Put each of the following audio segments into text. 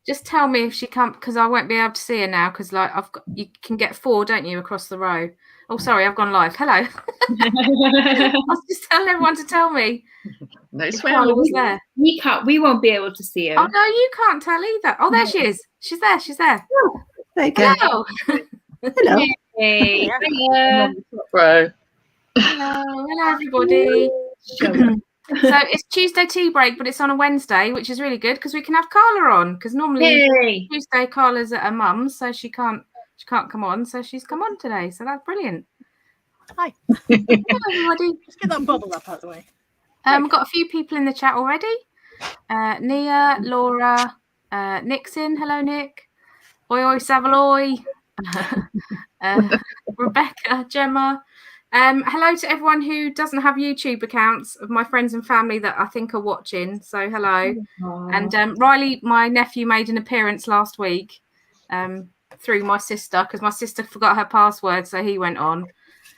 Just tell me if she can't, because I won't be able to see her now. Because like you can get 4, don't you, across the row? Oh, sorry, I've gone live. Hello. I was just telling everyone to tell me. No if Carla was there. We can't. We won't be able to see her. Oh no, you can't tell either. Oh, there she is. She's there. She's there. Oh, there you go. Hello. Hello. Hey. Hello. Hello, Hello, everybody. So it's Tuesday tea break, but it's on a Wednesday, which is really good because we can have Carla on. Because normally Tuesday Carla's at her mum's, so she can't come on. So she's come on today. So that's brilliant. Hi. Hello, everybody. Let's get that bubble up out of the way. We've got a few people in the chat already. Nia, Laura, Nixon. Hello, Nick. Oi, oi, Savaloy. Rebecca, Gemma. Hello to everyone who doesn't have YouTube accounts of my friends and family that I think are watching. So hello. And Riley, my nephew, made an appearance last week through my sister because my sister forgot her password. So he went on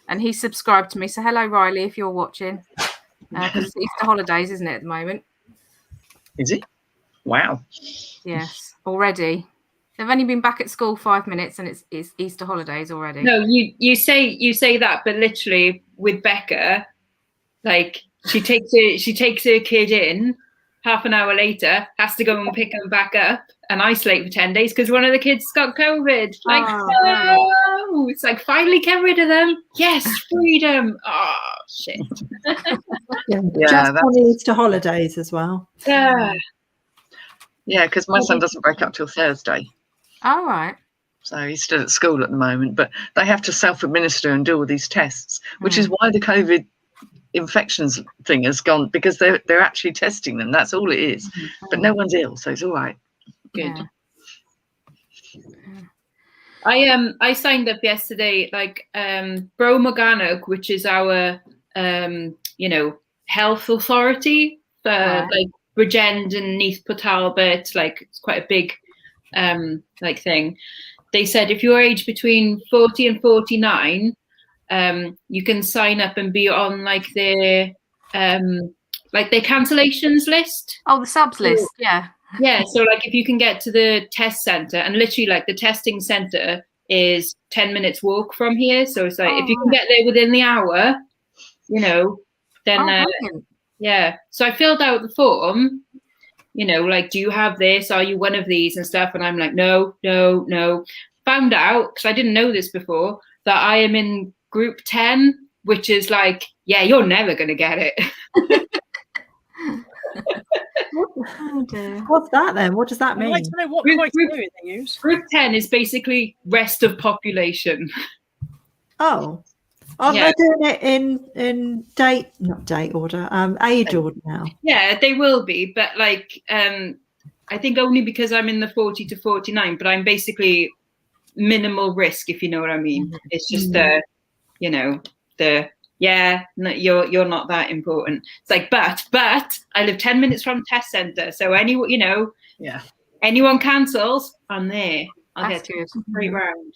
and he subscribed to me. So hello, Riley, if you're watching. Because it's Easter holidays, isn't it, at the moment? Is it? Wow. Yes, already. They've only been back at school 5 minutes and it's Easter holidays already. No, you say that, but literally with Becca, like she takes her kid in, half an hour later, has to go and pick them back up and isolate for 10 days because one of the kids got COVID. Like, no, it's like finally get rid of them. Yes, freedom. Oh shit. Just on Easter holidays as well. Yeah. Yeah, because my son doesn't break up till Thursday. All right. So he's still at school at the moment, but they have to self-administer and do all these tests, which is why the COVID infections thing has gone, because they're actually testing them. That's all it is. But no one's ill, so it's all right. Good. Yeah. I signed up yesterday, like Bro Morgannwg, which is our health authority for like Bridgend and Neath Port Talbot. Like it's quite a big like thing. They said if you're aged between 40 and 49, you can sign up and be on like their cancellations list. Oh, the subs list, yeah. Yeah, so like if you can get to the test center, and literally like the testing center is 10 minutes walk from here, so it's like if you can get there within the hour, then yeah. So I filled out the form, like, do you have this? Are you one of these and stuff? And I'm like, no. Found out, because I didn't know this before, that I am in group 10, which is like, yeah, you're never going to get it. What's that then? What does that mean? I'd like to know what criteria they use. Group 10 is basically rest of population. Oh. They're doing it in not date order, age order now. Yeah, they will be, but like I think only because I'm in the 40 to 49, but I'm basically minimal risk, if you know what I mean. It's just you're not that important. It's like, but I live 10 minutes from test center, so anyone cancels, I'm there. I'll get to a straight round,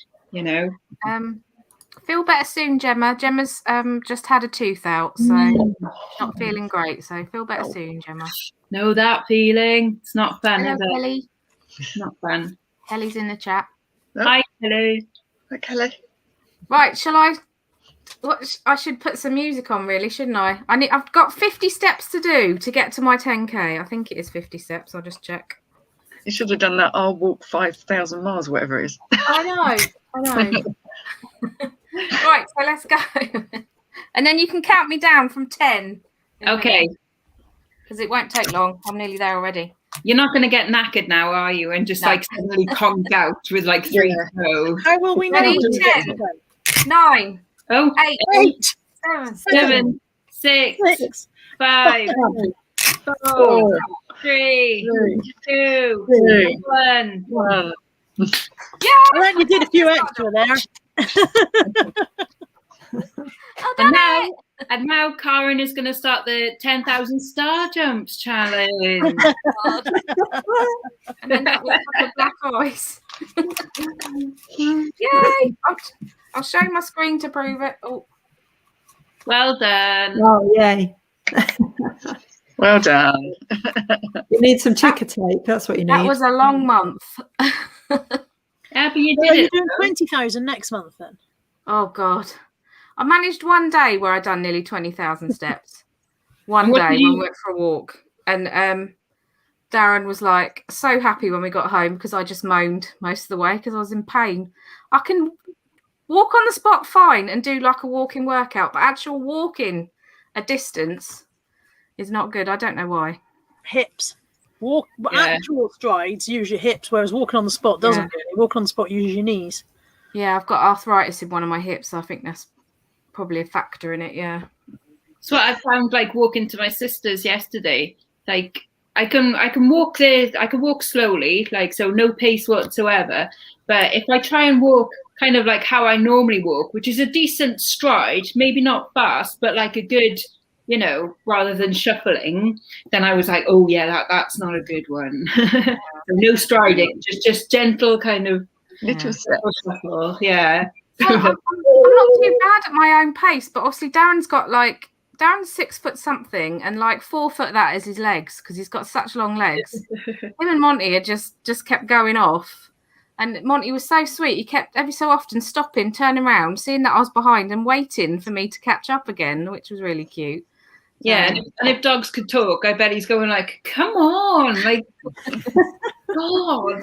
Feel better soon, Gemma. Gemma's just had a tooth out, so not feeling great. So feel better soon, Gemma. Know that feeling. It's not fun. Hello, Kelly. It's not fun. Kelly's in the chat. Oh. Hi, Kelly. Hi, Kelly. Right, shall I? I should put some music on, really, shouldn't I? I've got 50 steps to do to get to my 10K. I think it is 50 steps. I'll just check. You should have done that. I'll walk 5,000 miles, whatever it is. I know. Right, so let's go. And then you can count me down from 10. Okay. Because it won't take long. I'm nearly there already. You're not going to get knackered now, are you? And just like suddenly conk out with like 3 toes. How will we know? 10, 9, 8, 7, 6, 5, 4, 3, 2, 1. Yeah. Well, then you did a few extra there. And now Karen is going to start the 10,000 star jumps challenge. And then that with the black eyes. Yay! I'll show my screen to prove it. Oh, well done. Oh, yay. Well done. You need some ticker tape. That's what you need. That was a long month. Yeah, but you Well, did you're it. doing 20,000 next month then. Oh God, I managed one day where I done nearly 20,000 steps. One And what day did when you- we went for a walk, and Darren was like so happy when we got home because I just moaned most of the way because I was in pain. I can walk on the spot fine and do like a walking workout, but actual walking a distance is not good. I don't know why. Hips. Walk Yeah. Actual strides use your hips, whereas walking on the spot doesn't really. Walking on the spot uses your knees. Yeah, I've got arthritis in one of my hips, so I think that's probably a factor in it. Yeah. That's what I found, like walking to my sister's yesterday. Like I can walk there. I can walk slowly, like so, no pace whatsoever. But if I try and walk kind of like how I normally walk, which is a decent stride, maybe not fast, but like a good, rather than shuffling, then I was like, oh yeah, that's not a good one. So no striding, just gentle kind of Little step. shuffle. Yeah. Well, I'm not too bad at my own pace, but obviously Darren's 6 foot something, and like 4 foot that is his legs because he's got such long legs. Him and Monty had just kept going off, and Monty was so sweet. He kept every so often stopping, turning around, seeing that I was behind, and waiting for me to catch up again, which was really cute. Yeah, and if dogs could talk, I bet he's going like, "Come on, like, God."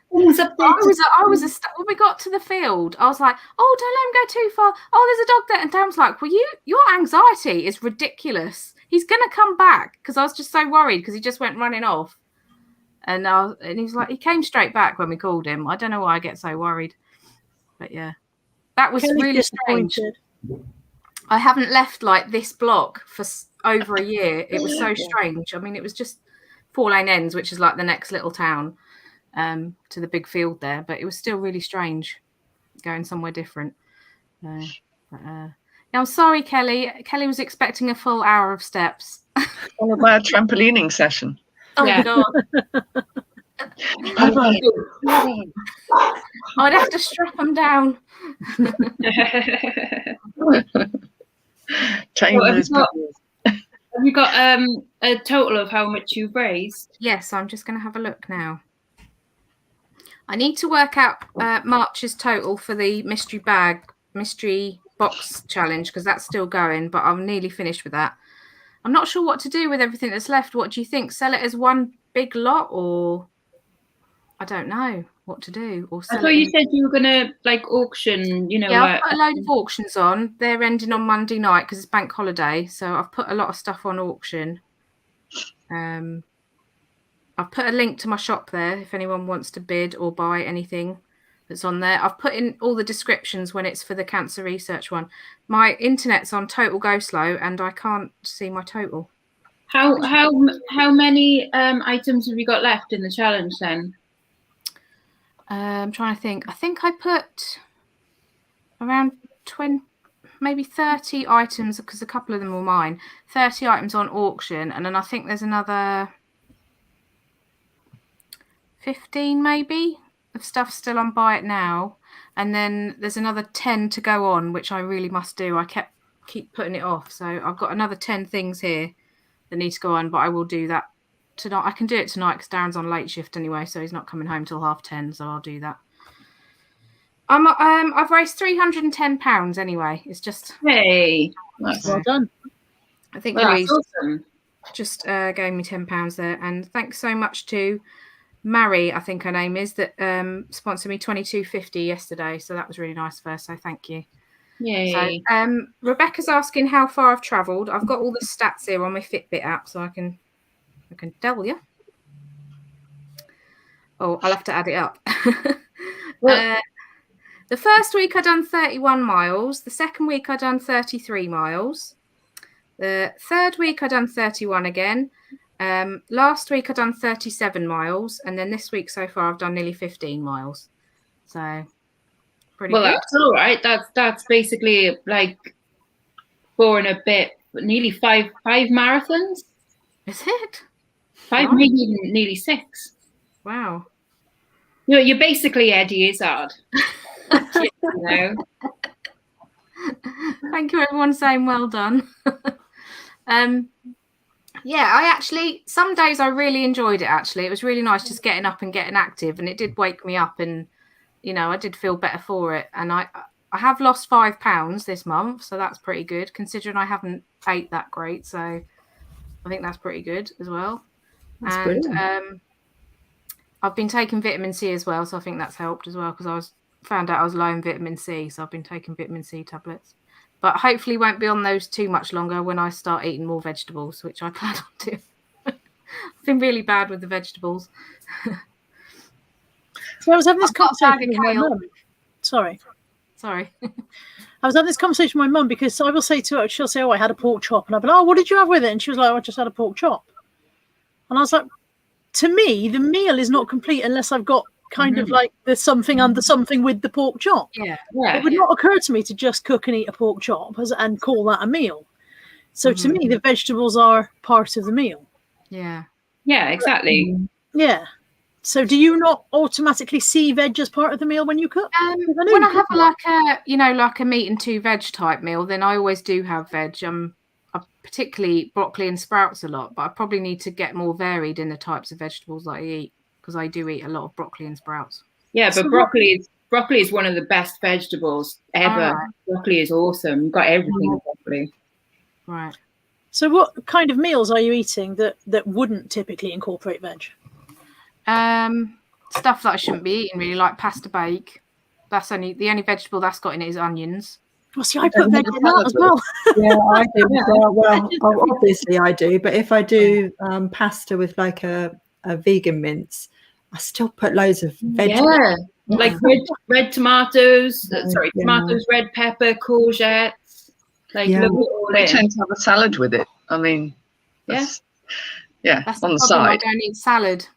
When we got to the field, I was like, "Oh, don't let him go too far. Oh, there's a dog there." And Dan was like, "Well, your anxiety is ridiculous. He's gonna come back," because I was just so worried because he just went running off, and he was like, he came straight back when we called him. I don't know why I get so worried, but yeah, that was Kelly's really strange. disappointed. I haven't left like this block for over a year. It was so strange. I mean, it was just 4-lane ends, which is like the next little town to the big field there, but it was still really strange going somewhere different. I'm sorry, Kelly. Kelly was expecting a full hour of steps. Followed by a trampolining session. Oh Yeah. God. Bye-bye. I'd have to strap them down. Tame Well, those people. Have you got a total of how much you've raised? Yes, I'm just going to have a look now. I need to work out March's total for the mystery box challenge because that's still going, but I'm nearly finished with that. I'm not sure what to do with everything that's left. What do you think? Sell it as one big lot, or I don't know what to do. Or I thought you said you were gonna like auction. Yeah, I've put a load of auctions on. They're ending on Monday night because it's bank holiday, so I've put a lot of stuff on auction. I've put a link to my shop there if anyone wants to bid or buy anything that's on there. I've put in all the descriptions when it's for the cancer research one. My internet's on total go slow and I can't see my total. How many items have you got left in the challenge then? I'm trying to think. I think I put around 20, maybe 30 items because a couple of them were mine. 30 items on auction, and then I think there's another 15 maybe of stuff still on buy it now, and then there's another 10 to go on, which I really must do. I keep putting it off, so I've got another 10 things here that need to go on, but I will do that tonight. I can do it tonight because Darren's on late shift anyway, so he's not coming home till 10:30, so I'll do that. I've raised £310 anyway. It's just well done. I think well, Louise awesome. just gave me £10 there, and thanks so much to Mary, I think her name is, that sponsored me $22.50 yesterday, so that was really nice of her, so thank you. Yay. So Rebecca's asking how far I've travelled. I've got all the stats here on my Fitbit app, so I can tell you. Oh, I'll have to add it up. The first week I done 31 miles. The second week I done 33 miles. The third week I done 31 again. Last week I done 37 miles, and then this week so far I've done nearly 15 miles. So pretty good. That's all right. That's basically like 4 and a bit, nearly five marathons. Is it? 5, Wow. maybe even nearly 6. Wow. You're basically Eddie Izzard. You know. Thank you, everyone, saying well done. Yeah, some days I really enjoyed it, actually. It was really nice just getting up and getting active, and it did wake me up, and, I did feel better for it. And I have lost 5 pounds this month, so that's pretty good, considering I haven't ate that great. So I think that's pretty good as well. That's brilliant. I've been taking vitamin C as well, so I think that's helped as well, because found out I was low in vitamin C, so I've been taking vitamin C tablets. But hopefully won't be on those too much longer when I start eating more vegetables, which I plan on doing. I've been really bad with the vegetables. So I was having this conversation with my mum. Sorry. I was having this conversation with my mum, because I will say to her, she'll say, "Oh, I had a pork chop," and I'll be like, "Oh, what did you have with it?" And she was like, "Oh, I just had a pork chop." And I was like, to me, the meal is not complete unless I've got kind of like there's something under something with the pork chop. Yeah. It would not occur to me to just cook and eat a pork chop and call that a meal. So to me, the vegetables are part of the meal. Yeah. Yeah, exactly. Yeah. So do you not automatically see veg as part of the meal when you cook? When I have like a meat and 2 veg type meal, then I always do have veg. I particularly eat broccoli and sprouts a lot, but I probably need to get more varied in the types of vegetables that I eat, because I do eat a lot of broccoli and sprouts. Yeah, but broccoli is one of the best vegetables ever. Right. Broccoli is awesome. You've got everything in broccoli. Right. So what kind of meals are you eating that wouldn't typically incorporate veg? Stuff that I shouldn't be eating, really, like pasta bake. That's the only vegetable that's got in it is onions. Well, see, I put veg in that as well. Yeah, I do. Well, obviously I do. But if I do pasta with like a vegan mince, I still put loads of veg. Yeah, like red tomatoes. Tomatoes, red pepper, courgettes. Like they tend to have a salad with it. I mean, that's on the side. I don't eat salad.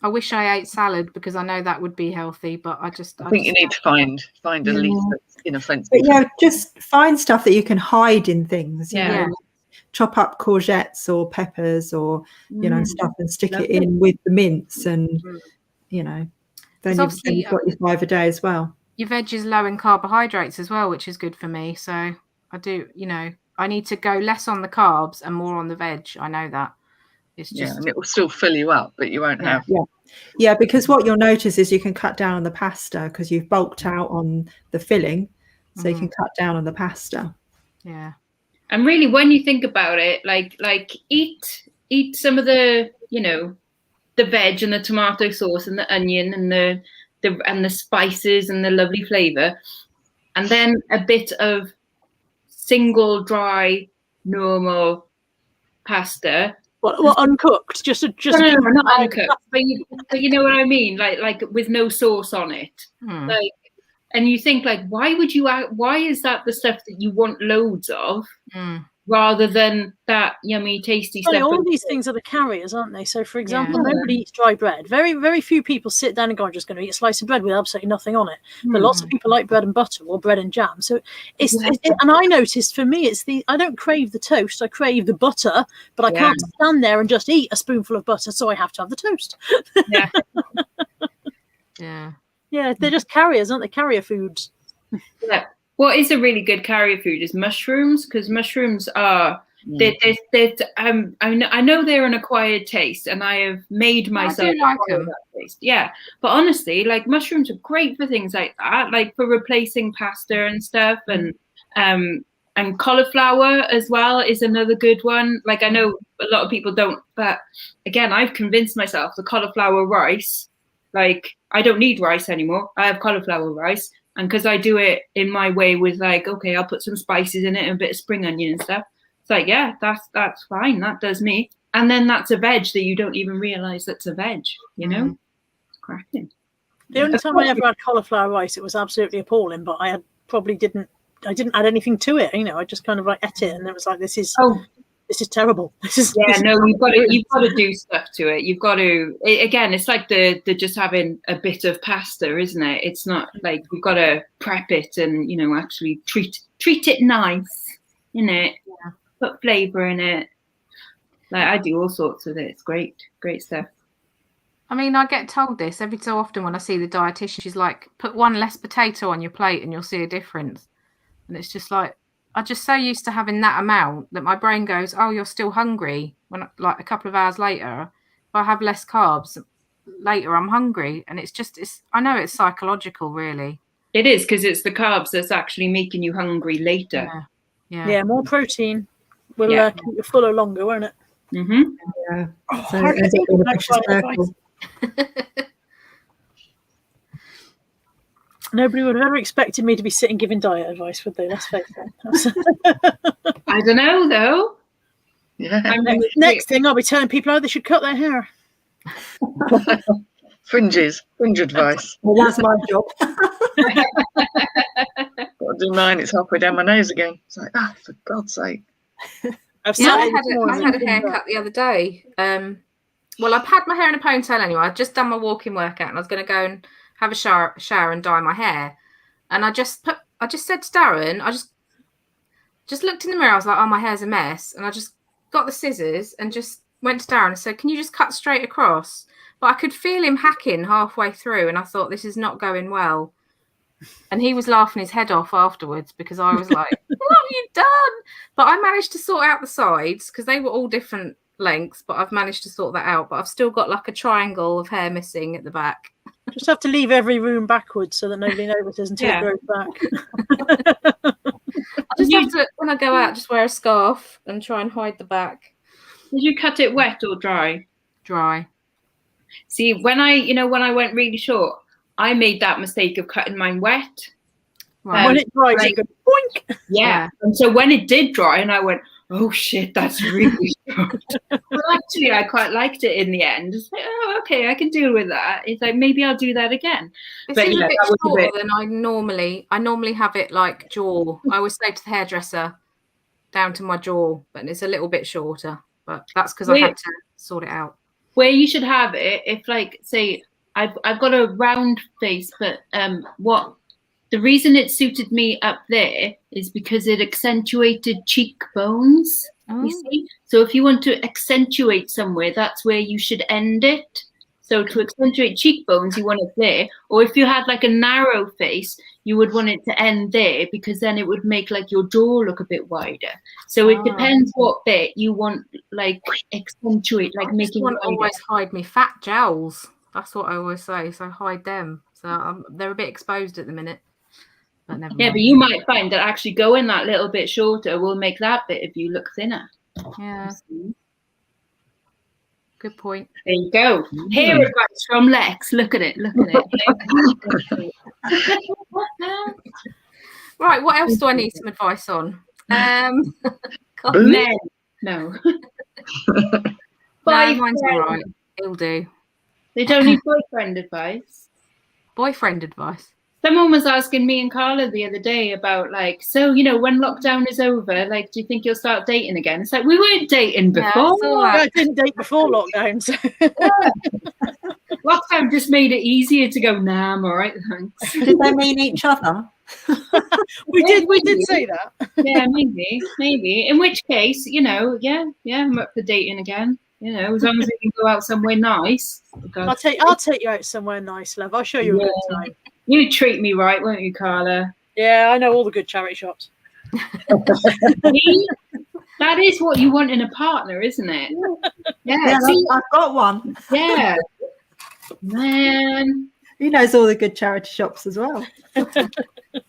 I wish I ate salad, because I know that would be healthy, but I think you need to find a leaf that's inoffensive. But just find stuff that you can hide in things. You know, chop up courgettes or peppers or stuff and stick it in with the mince, and then you've got your 5 a day as well. Your veg is low in carbohydrates as well, which is good for me. So I do, I need to go less on the carbs and more on the veg. I know that. It's just, and it will still fill you up, but you won't have. Yeah, because what you'll notice is you can cut down on the pasta, because you've bulked out on the filling, so you can cut down on the pasta. Yeah. And really, when you think about it, like eat some of the the veg and the tomato sauce and the onion and the spices and the lovely flavor, and then a bit of single dry normal pasta. What uncooked? Just no, not uncooked. But you know what I mean, like with no sauce on it. Like, and you think, like, why is that the stuff that you want loads of, rather than that yummy, tasty stuff? All these things are the carriers, aren't they? So, for example, nobody eats dry bread. Very, very few people sit down and go, "I'm just going to eat a slice of bread with absolutely nothing on it." But lots of people like bread and butter or bread and jam. So and I noticed, for me, I don't crave the toast. I crave the butter, but I can't stand there and just eat a spoonful of butter, so I have to have the toast. Yeah, they're just carriers, aren't they? Carrier foods. Yeah. What is a really good carrier food is mushrooms, because mushrooms are I know they're an acquired taste, and I have made myself like them. That taste. Yeah, but honestly, like, mushrooms are great for things like that, like for replacing pasta and stuff, and cauliflower as well is another good one. Like, I know a lot of people don't, but again, I've convinced myself the cauliflower rice, like, I don't need rice anymore. I have cauliflower rice. And because I do it in my way with, like, okay, I'll put some spices in it and a bit of spring onion and stuff. It's like, yeah, that's fine. That does me. And then that's a veg that you don't even realize that's a veg, It's cracking. The only time I ever had cauliflower rice, it was absolutely appalling, but I didn't add anything to it. I just kind of like ate it, and it was like, this is terrible. You've got to do stuff to it. You've got to, again, it's like the just having a bit of pasta, isn't it? It's not like you've got to prep it and actually treat it nice, put flavor in it. Like, I do all sorts with it. It's great stuff. I mean, I get told this every so often when I see the dietitian. She's like, put 1 less potato on your plate and you'll see a difference. And it's just like, I'm just so used to having that amount that my brain goes, oh, you're still hungry. when like a couple of hours later, if I have less carbs later, I'm hungry, and it's I know it's psychological, really. It is, because it's the carbs that's actually making you hungry later. Yeah, more protein will keep you fuller longer, won't it? Mm-hmm. Yeah. So it ends up being a vicious circle. Nobody would have ever expected me to be sitting giving diet advice, would they? Let's face it. I don't know, though. Yeah. Next thing, I'll be telling people how they should cut their hair. Fringe advice. Well, that's my job. Got to do mine. It's halfway down my nose again. It's like, for God's sake. I had a haircut the other day. Well, I've had my hair in a ponytail anyway. I'd just done my walking workout, and I was going to go and have a shower and dye my hair. And I just said to Darren, I just looked in the mirror. I was like, oh, my hair's a mess. And I just got the scissors and just went to Darren and said, can you just cut straight across? But I could feel him hacking halfway through, and I thought, this is not going well. And he was laughing his head off afterwards, because I was like, what have you done? But I managed to sort out the sides, because they were all different lengths, but I've managed to sort that out. But I've still got like a triangle of hair missing at the back. Just have to leave every room backwards so that nobody notices until it grows back. I just have to, when I go out, just wear a scarf and try and hide the back. Did you cut it wet or dry? Dry. See, when I went really short, I made that mistake of cutting mine wet. Right. When it dries, it goes boink. Yeah. And so when it did dry, and I went, oh shit, that's really short. Well, actually, I quite liked it in the end. It's like, oh, okay, I can deal with that. It's like, maybe I'll do that again. It's a bit shorter than I normally have it like jaw. I always say to the hairdresser, down to my jaw, but it's a little bit shorter. But that's because I had to sort it out. Where you should have it, if like, say, I've got a round face, but the reason it suited me up there is because it accentuated cheekbones. You see, so if you want to accentuate somewhere, that's where you should end it. So to accentuate cheekbones, you want it there. Or if you had like a narrow face, you would want it to end there, because then it would make like your jaw look a bit wider. So it depends what bit you want, like accentuate, like making. I always hide me fat jowls. That's what I always say. So hide them. So they're a bit exposed at the minute. But never mind. But you might find that actually going that little bit shorter will make that bit of you look thinner. Yeah. Good point. There you go. Hair advice from Lex. Look at it. Right. What else do I need some advice on? Men. No. No, mine's all right. It'll do. They don't need boyfriend advice. Boyfriend advice. Someone was asking me and Carla the other day about like, so, when lockdown is over, like, do you think you'll start dating again? It's like, we weren't dating before. I didn't date before lockdown. So. Lockdown just made it easier to go, nah, I'm all right, thanks. Did they mean each other? we did say that. Yeah, maybe. In which case, I'm up for dating again. As long as we can go out somewhere nice. I'll take you out somewhere nice, love. I'll show you a good time. You treat me right, won't you, Carla? Yeah, I know all the good charity shops. That is what you want in a partner, isn't it? Yeah, see, I've got one. Yeah. Man. He knows all the good charity shops as well.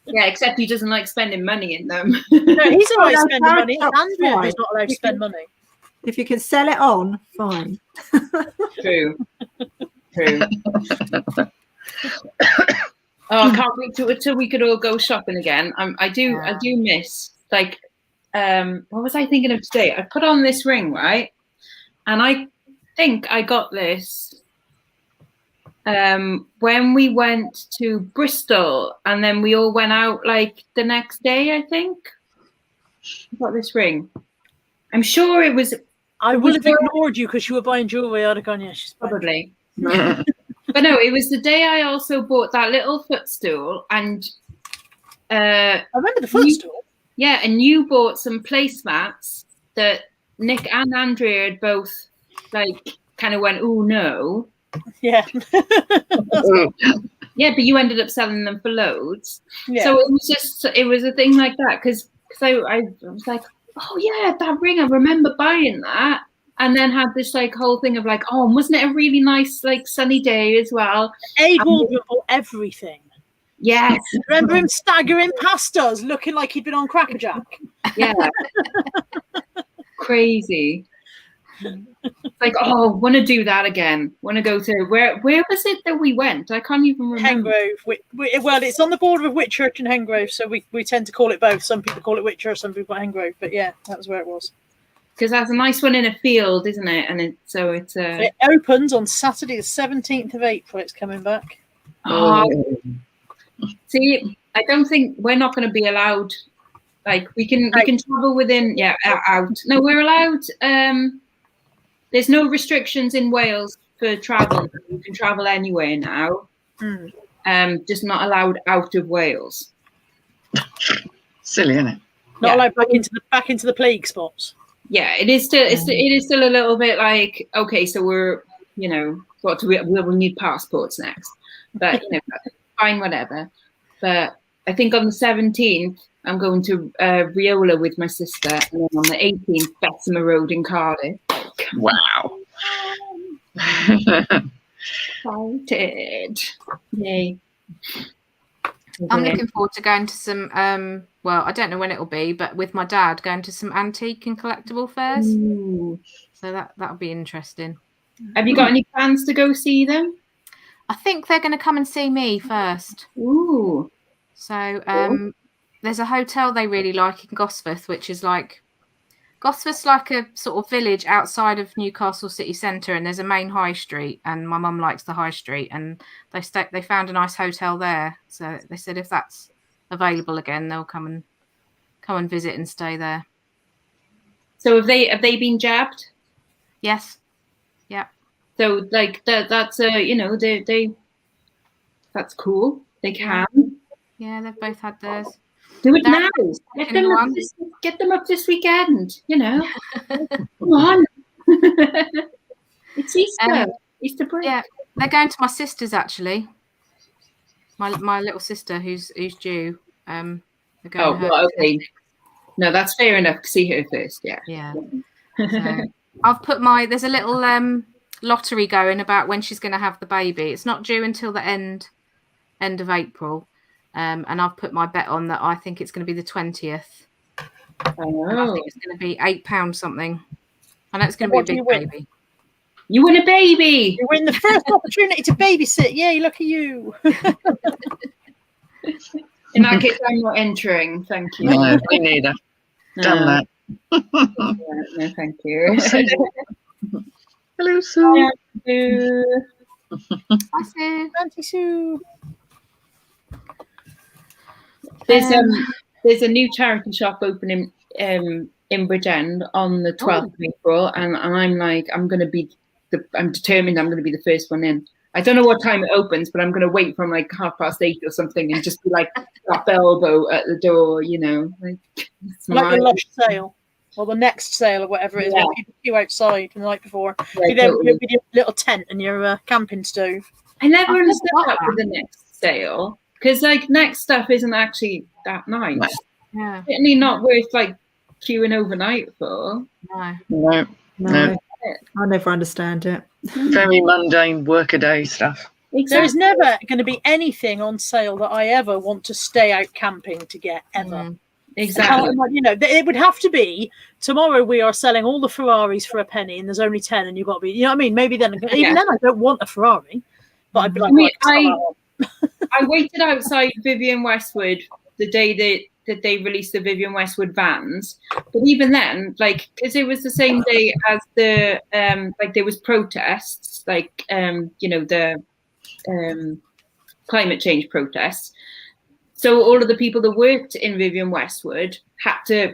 Yeah, except he doesn't like spending money in them. No, he's always spending money. Andrea is not allowed to spend money. If you can sell it on, fine. True. Oh, I can't wait till we could all go shopping again. I do miss, like, what was I thinking of today? I put on this ring, right? And I think I got this when we went to Bristol, and then we all went out like the next day, I think. I got this ring. I'm sure it was. I would have ignored you because you were buying jewelry. I'd have gone, yeah, she's probably. But no, it was the day I also bought that little footstool, and I remember the footstool. And you bought some placemats that Nick and Andrea had both like kind of went, oh no. Yeah. Yeah, but you ended up selling them for loads. Yeah. So it was a thing like that because I was like, oh yeah, that ring, I remember buying that. and then had this like whole thing of like, oh, wasn't it a really nice like sunny day as well? Abe Waldron bought everything. Yes. Remember him staggering past us, looking like he'd been on Crackerjack? Yeah. Crazy. Like, oh, want to do that again. Want to go to where was it that we went? I can't even remember. Hengrove. Well, it's on the border of Whitchurch and Hengrove, so we tend to call it both. Some people call it Whitchurch, some people call it Hengrove. But yeah, that was where it was. Because that's a nice one in a field, isn't it? And it opens on Saturday, the 17th of April. It's coming back. Oh. See, I don't think we're not going to be allowed. Like we can travel within out. No, we're allowed. There's no restrictions in Wales for travel. You can travel anywhere now. Just not allowed out of Wales. Silly, isn't it? Not allowed back into the plague spots. Yeah, it is still it is still a little bit like, okay, so we're what do we'll need passports next, but fine, whatever. But I think on the 17th I'm going to Riola with my sister, and then on the 18th Bessemer Road in Cardiff. Wow. Excited. Yay. I'm looking forward to going to some, well, I don't know when it'll be, but with my dad going to some antique and collectible fairs. Ooh. So that'll be interesting. Have you got any plans to go see them? I think they're going to come and see me first. Ooh. So there's a hotel they really like in Gosforth, which is like, Gosforth's like a sort of village outside of Newcastle city centre, and there's a main high street, and my mum likes the high street, and they found a nice hotel there. So they said if that's available again, they'll come and visit and stay there. So have they been jabbed? Yes. Yeah. So like that's they that's cool. They can. Yeah, they've both had theirs. Do it now. Get them up this weekend. Come on. It's Easter. Easter break. Yeah, they're going to my sister's actually. My little sister who's due. They're going okay. No, that's fair enough to see her first. Yeah. Yeah. So I've put there's a little lottery going about when she's going to have the baby. It's not due until the end of April. And I've put my bet on that. I think it's going to be the 20th. Oh. And I think it's going to be £8 something. I know it's going to be a big baby. You win a baby. You win the first opportunity to babysit. Yay, lucky you. In that case, I'm not entering. Thank you. No, me neither. Done that. No, thank you. Hello, Sue. Hi, Sue. Auntie Sue. There's a new charity shop opening in Bridgend on the 12th of April, and I'm like, I'm determined I'm going to be the first one in. I don't know what time it opens, but I'm going to wait from like 8:30 or something and just be like up elbow at the door, like the Lush sale or the next sale or whatever it is. Where people queue outside from the night before. Right, with your little tent and your camping stove. I never understood that with the next sale. Because like next stuff isn't actually that nice. Yeah. Certainly not worth like queuing overnight for. No. I never understand it. Very mundane workaday stuff. Exactly. There is never going to be anything on sale that I ever want to stay out camping to get ever. Exactly. It would have to be tomorrow. We are selling all the Ferraris for a penny, and there's only 10, and you've got to be. You know what I mean? Maybe then, even then, I don't want a Ferrari, but I'd be like, I waited outside Vivienne Westwood the day that they released the Vivienne Westwood vans, but even then, like, because it was the same day as the like there was protests, like the climate change protests. So all of the people that worked in Vivienne Westwood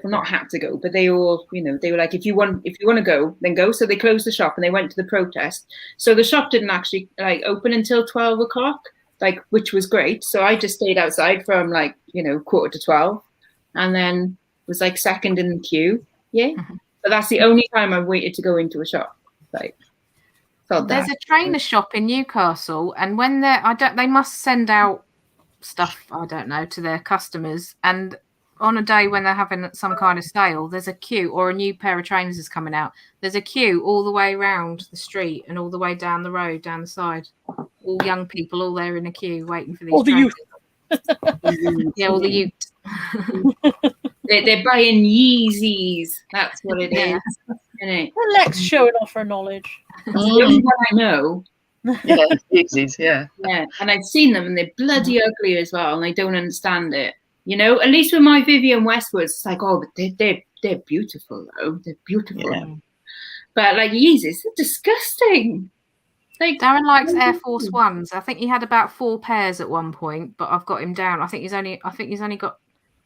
not had to go, but they all, they were like, if you want to go, then go. So they closed the shop and they went to the protest. So the shop didn't actually like open until 12 o'clock. Like, which was great. So I just stayed outside from like, 11:45, and then was like second in the queue. Yeah. But that's the only time I've waited to go into a shop. Like, there's a trainer shop in Newcastle, and when they must send out stuff, I don't know, to their customers, and on a day when they're having some kind of sale, there's a queue, or a new pair of trainers is coming out. There's a queue all the way around the street and all the way down the road, down the side. All young people, all there in a queue waiting for these. All the youth. Yeah, all the youth. They're buying Yeezys. That's what it is. Isn't it? Lex showing off her knowledge. It's the only one I know. Yeah, Yeezys, yeah. Yeah, and I've seen them, and they're bloody ugly as well, and I don't understand it. You know, at least with my Vivienne Westwoods, it's like, oh, but they're beautiful though. They're beautiful. Yeah. But like Yeezys, they're disgusting. Like, Darren likes Air Force Ones. I think he had about 4 pairs at one point, but I've got him down. I think he's only got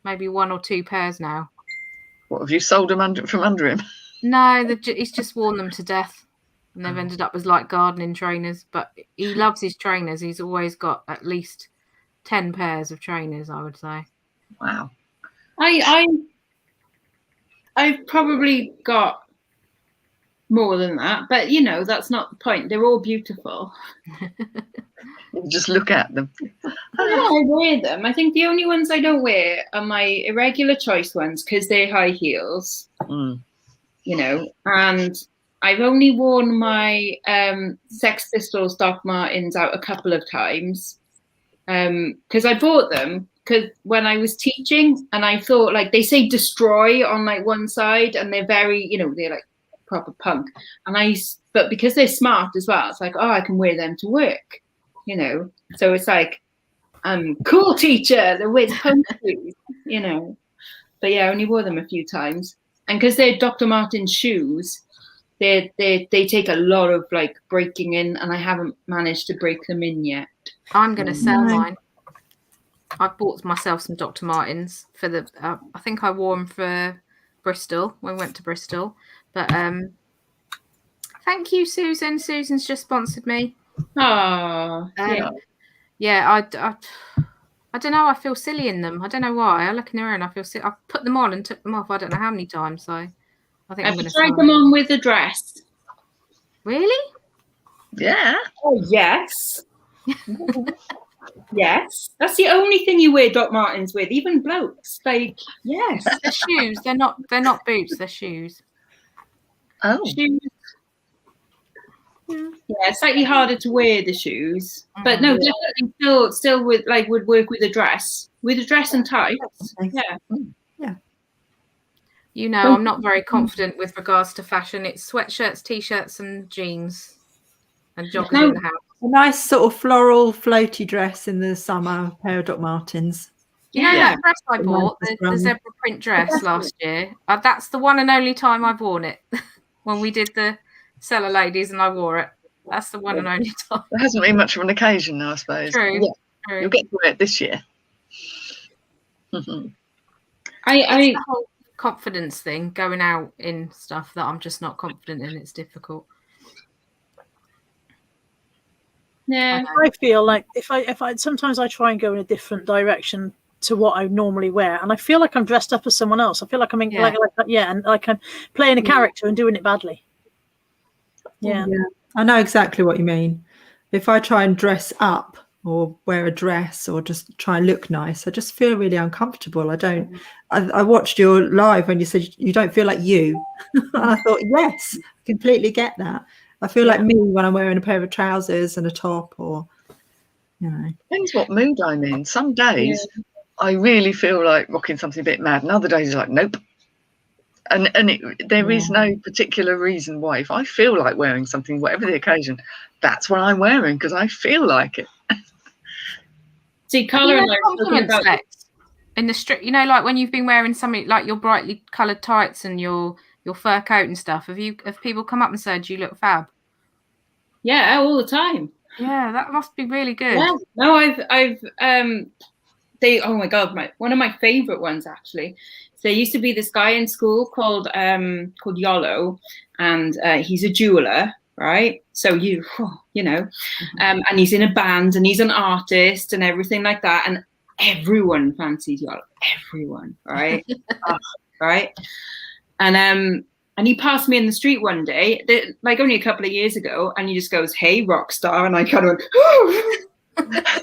maybe 1 or 2 pairs now. What, have you sold them from under him? No, he's just worn them to death, and they've ended up as like gardening trainers. But he loves his trainers. He's always got at least 10 pairs of trainers, I would say. Wow. I've probably got more than that, but you know, that's not the point. They're all beautiful. You just look at them. I wear them. I think the only ones I don't wear are my irregular choice ones because they're high heels. You know, and I've only worn my Sex Pistols Doc Martens out a couple of times because I bought them because when I was teaching, and I thought, like, they say destroy on like one side, and they're very, you know, they're like proper punk, but because they're smart as well, it's like, oh, I can wear them to work, you know. So it's like, cool teacher that wears punk shoes, you know. But yeah, I only wore them a few times, and because they're Dr. Martens shoes, they take a lot of like breaking in, and I haven't managed to break them in yet. I'm going to sell mine. I bought myself some Dr. Martens for the. I think I wore them for Bristol when we went to Bristol. But thank you, Susan. Susan's just sponsored me. Oh, yeah. I don't know. I feel silly in them. I don't know why. I look in the mirror and I feel silly. I put them on and took them off. I don't know how many times. So I think I'm going to try them on with a dress. Really? Yeah. Oh yes. Yes, that's the only thing you wear Doc Martens with, even blokes. Like, yes, they're shoes. They're not boots. They're shoes. Oh, shoes. Yeah, slightly harder to wear the shoes, but no, definitely still would work with a dress and tights. Yeah. You know, I'm not very confident with regards to fashion. It's sweatshirts, t-shirts, and jeans, and joggers in the house. A nice sort of floral floaty dress in the summer, a pair of Doc Martens. You know that dress I bought, the zebra print dress last year? That's the one and only time I've worn it. When we did the Cellar Ladies and I wore it. That's the one and only time. There hasn't been much of an occasion, I suppose. True. Yeah. True. You'll get to wear it this year. It's the whole confidence thing, going out in stuff that I'm just not confident in. It's difficult. Yeah, I feel like if I sometimes I try and go in a different direction to what I normally wear, and I feel like I'm dressed up as someone else. I feel like I'm in, and like I'm playing a character and doing it badly. Yeah, I know exactly what you mean. If I try and dress up or wear a dress or just try and look nice, I just feel really uncomfortable. I watched your live when you said you don't feel like you, and I thought, yes, I completely get that. I feel like me when I'm wearing a pair of trousers and a top, or, you know. Depends what mood I'm in. Some days I really feel like rocking something a bit mad, and other days like, nope. And there is no particular reason why. If I feel like wearing something, whatever the occasion, that's what I'm wearing because I feel like it. See, Carla and I were talking about in the street. You know, like when you've been wearing something like your brightly coloured tights and your fur coat and stuff. Have people come up and said you look fab? Yeah, all the time. Yeah, that must be really good. Yeah. No, I've oh my god, one of my favorite ones actually. So there used to be this guy in school called Yolo, and he's a jeweler, right? So you know, and he's in a band and he's an artist and everything like that, and everyone fancies Yolo, everyone, right? Right? And he passed me in the street one day, like only a couple of years ago, and he just goes, "Hey, rock star," and I kind of went,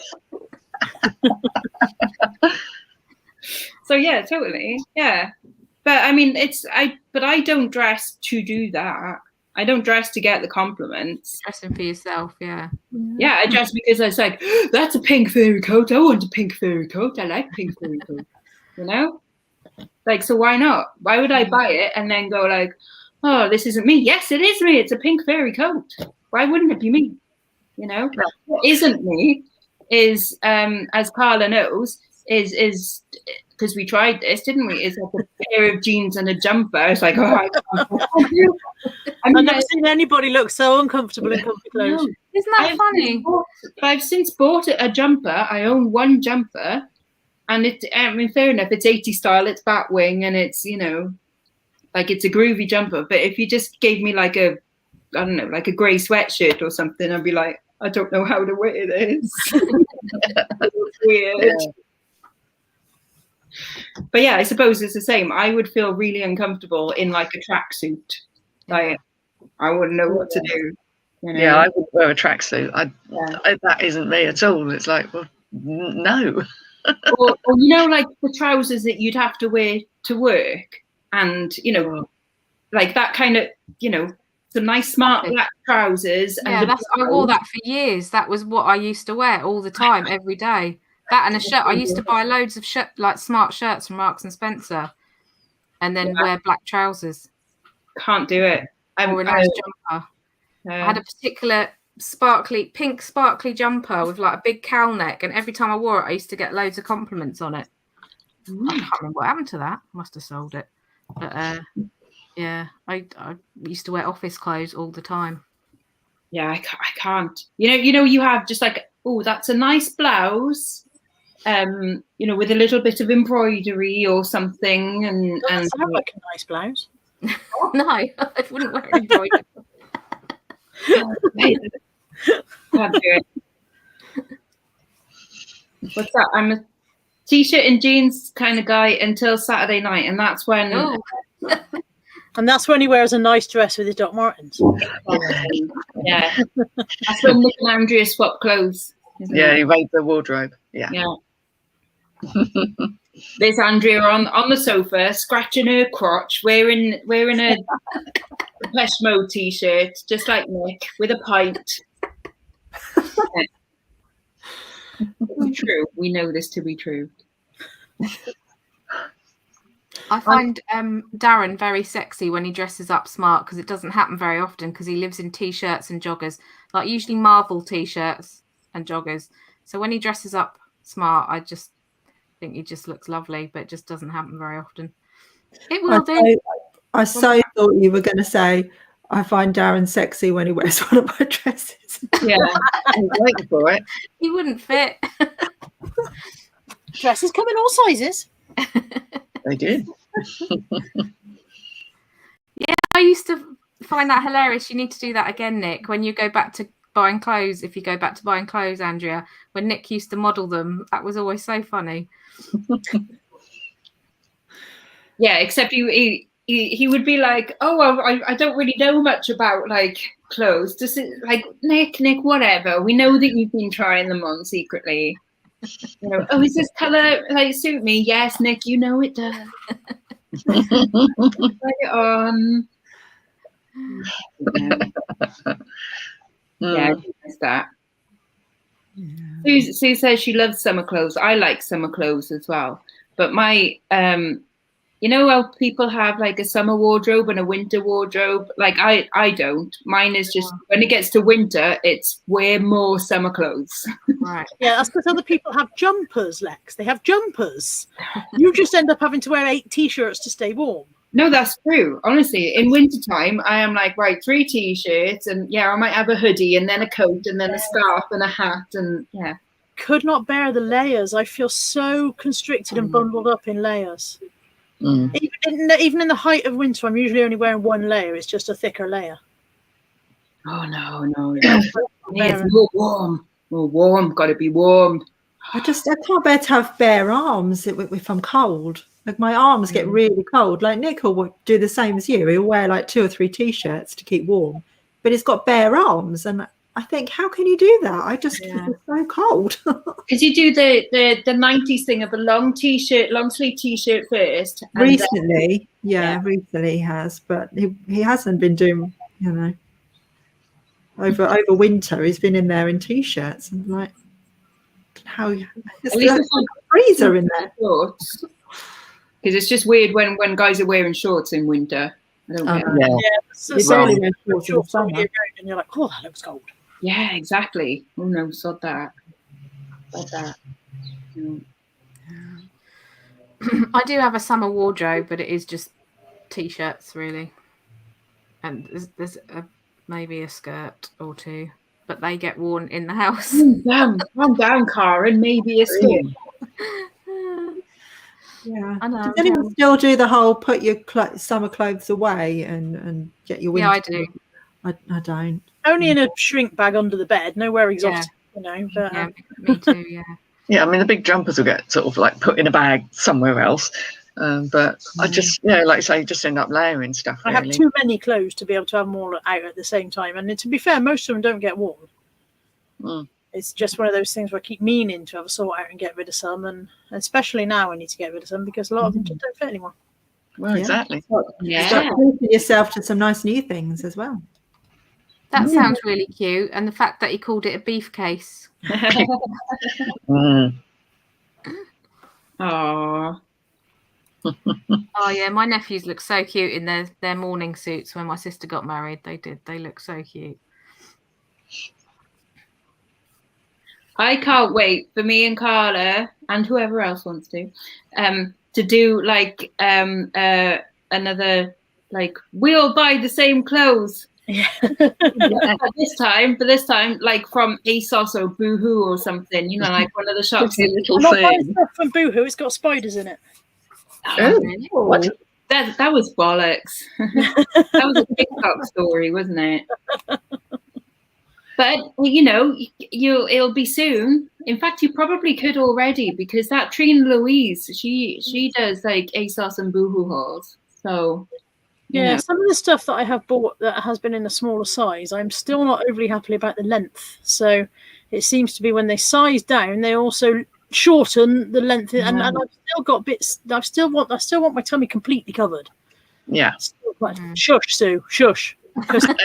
so So yeah, totally. Yeah. But I mean, but I don't dress to do that. I don't dress to get the compliments. Dressing for yourself, yeah. Yeah, I dress because I was like, that's a pink fairy coat. I want a pink fairy coat. I like pink fairy coat. You know? Like, so why not? Why would I buy it and then go like, oh, this isn't me? Yes, it is me. It's a pink fairy coat. Why wouldn't it be me? You know? What isn't me is, as Carla knows, is because we tried this, didn't we? It's like a pair of jeans and a jumper. It's like, oh, I can't. I've never seen anybody look so uncomfortable in comfy clothes. No. Isn't that funny? I've since bought a jumper. I own one jumper, and I mean, fair enough. It's 80 style. It's batwing, and it's, you know, like it's a groovy jumper. But if you just gave me like I don't know, like a grey sweatshirt or something, I'd be like, I don't know how to wear this. It's weird. Yeah. But yeah, I suppose it's the same. I would feel really uncomfortable in like a tracksuit. Like, I wouldn't know what to do. You know? Yeah, I would wear a tracksuit. That isn't me at all. It's like, well, no. or you know, like the trousers that you'd have to wear to work, and you know, like that kind of, you know, some nice smart black trousers. Yeah, and I wore that for years. That was what I used to wear all the time, every day. That and a shirt. I used to buy loads of like smart shirts from Marks and Spencer, and then wear black trousers. Can't do it. Or a nice jumper. I had a particular pink sparkly jumper with like a big cowl neck, and every time I wore it, I used to get loads of compliments on it. I can't remember what happened to that. Must have sold it. But yeah, I used to wear office clothes all the time. Yeah, I can't. You know, you have just like, oh, that's a nice blouse. You know, with a little bit of embroidery or something, and sound like a nice blouse. No, I wouldn't wear embroidery. Can't do it. What's that? I'm a t-shirt and jeans kind of guy until Saturday night, and that's when. Oh. And that's when he wears a nice dress with his Doc Martens. Yeah, that's when Nick and Andrea swap clothes. Yeah, he made the wardrobe. Yeah. There's Andrea on the sofa, scratching her crotch, wearing a Depeche Mode t-shirt, just like Nick, with a pint. True. We know this to be true. I find Darren very sexy when he dresses up smart, because it doesn't happen very often, because he lives in t-shirts and joggers, like usually Marvel t-shirts and joggers. So when he dresses up smart, I just think he just looks lovely, but it just doesn't happen very often. It will do. I so thought you were going to say, I find Darren sexy when he wears one of my dresses. Yeah, I'm waiting for it. He wouldn't fit. Dresses come in all sizes. They did. Yeah, I used to find that hilarious. You need to do that again, Nick, when you go back to buying clothes. If you go back to buying clothes, Andrea, when Nick used to model them, that was always so funny. Yeah, except he would be like, oh, well, I don't really know much about like clothes. Just like Nick, whatever. We know that you've been trying them on secretly. You know, oh, is this color like suit me? Yes, Nick, you know it does. Try it on. Yeah, I think that's that. Yeah. Sue says she loves summer clothes. I like summer clothes as well. But my you know how people have like a summer wardrobe and a winter wardrobe? Like I don't. Mine is just when it gets to winter, it's wear more summer clothes. Right. Yeah, that's because other people have jumpers, Lex. They have jumpers. You just end up having to wear 8 t-shirts to stay warm. No, that's true. Honestly, in wintertime, I am like, right, 3 t-shirts, and yeah, I might have a hoodie and then a coat and then a scarf and a hat, and yeah. Could not bear the layers. I feel so constricted and bundled up in layers. Even in the height of winter, I'm usually only wearing 1 layer. It's just a thicker layer. Oh no. Yeah, it's more warm. Got to be warm. I can't bear to have bare arms if I'm cold. Like my arms get really cold. Like Nick will do the same as you. He'll wear like 2 or 3 t-shirts to keep warm, but he's got bare arms, and I think, how can you do that? I just it's so cold. Because you do the 90s thing of a long sleeve t-shirt first. Recently, recently he has, but he hasn't been doing, you know, over winter. He's been in there in t-shirts and like, how at least it's like freezer in there. Because it's just weird when guys are wearing shorts in winter. I don't get it. It's only when shorts in the summer, and you're like, oh, that looks cold. Yeah, exactly. Oh no, sod that. Sod that. I do have a summer wardrobe, but it is just t-shirts really, and there's maybe a skirt or two, but they get worn in the house. Calm down, Karen. Maybe a skirt. Yeah. I know. Does anyone still do the whole put your summer clothes away and get your winter? Yeah, I do. I don't. Only in a shrink bag under the bed. Nowhere exotic, you know. But, yeah, me too. Yeah. Yeah, I mean the big jumpers will get sort of like put in a bag somewhere else, but I just like I say, just end up layering stuff. I have too many clothes to be able to have them all out at the same time, and to be fair, most of them don't get worn. It's just one of those things where I keep meaning to have a sort out and get rid of some, and especially now I need to get rid of some because a lot of them just don't fit anymore. Well, exactly. Start treating yourself to some nice new things as well. That sounds really cute, and the fact that he called it a beef case. Oh. Oh yeah, my nephews look so cute in their morning suits. When my sister got married, they look so cute. I can't wait for me and Carla and whoever else wants to do like another like we'll buy the same clothes. Yeah. But this time, like from ASOS or Boohoo or something, you know, like one of the shops. Little Not thing. stuff from Boohoo. It's got spiders in it. Oh, what? That was bollocks. That was a TikTok story, wasn't it? But you know, it'll be soon. In fact, you probably could already because that Trina Louise, she does like ASOS and Boohoo hauls. So yeah, some of the stuff that I have bought that has been in a smaller size, I'm still not overly happy about the length. So it seems to be when they size down, they also shorten the length, and I've still got bits. I still want my tummy completely covered. Yeah. Shush, Sue. Shush. Because I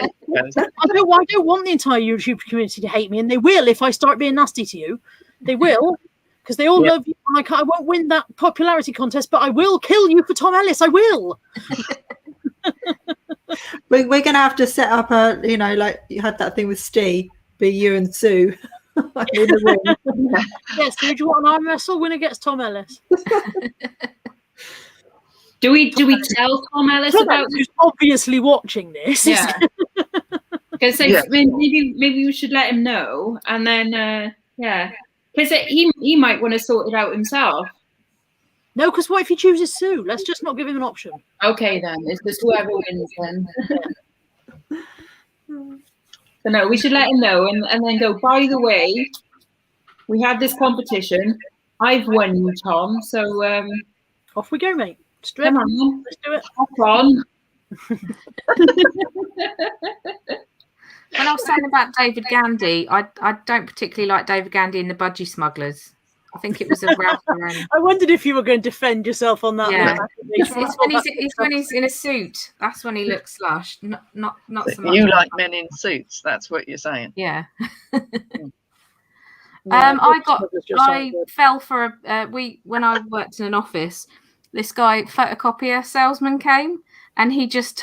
don't want the entire YouTube community to hate me, and they will if I start being nasty to you. They will, because they all love you. And I won't win that popularity contest, but I will kill you for Tom Ellis. I will. We're going to have to set up a, you know, like you had that thing with Steve, be you and Sue. Yes, do you want an arm wrestle? Winner gets Tom Ellis. Do we tell Tom Ellis about who's obviously watching this? Yeah. Because maybe we should let him know, and then because he might want to sort it out himself. No, because what if he chooses Sue? Let's just not give him an option. Okay, then it's just whoever wins then. So no, we should let him know, and then go. By the way, we had this competition. I've won you, Tom. So off we go, mate. Strip. Come on, let's do it. Hop on. When I was saying about David Gandy, I don't particularly like David Gandy in the Budgie Smugglers. I think it was a Ralph Lauren. I wondered if you were going to defend yourself on that. Yeah, it's when he's in a suit. That's when he looks slush. Not so much. You like men in suits. That's what you're saying. Yeah. Yeah, I fell for when I worked in an office. This guy photocopier salesman came, and he just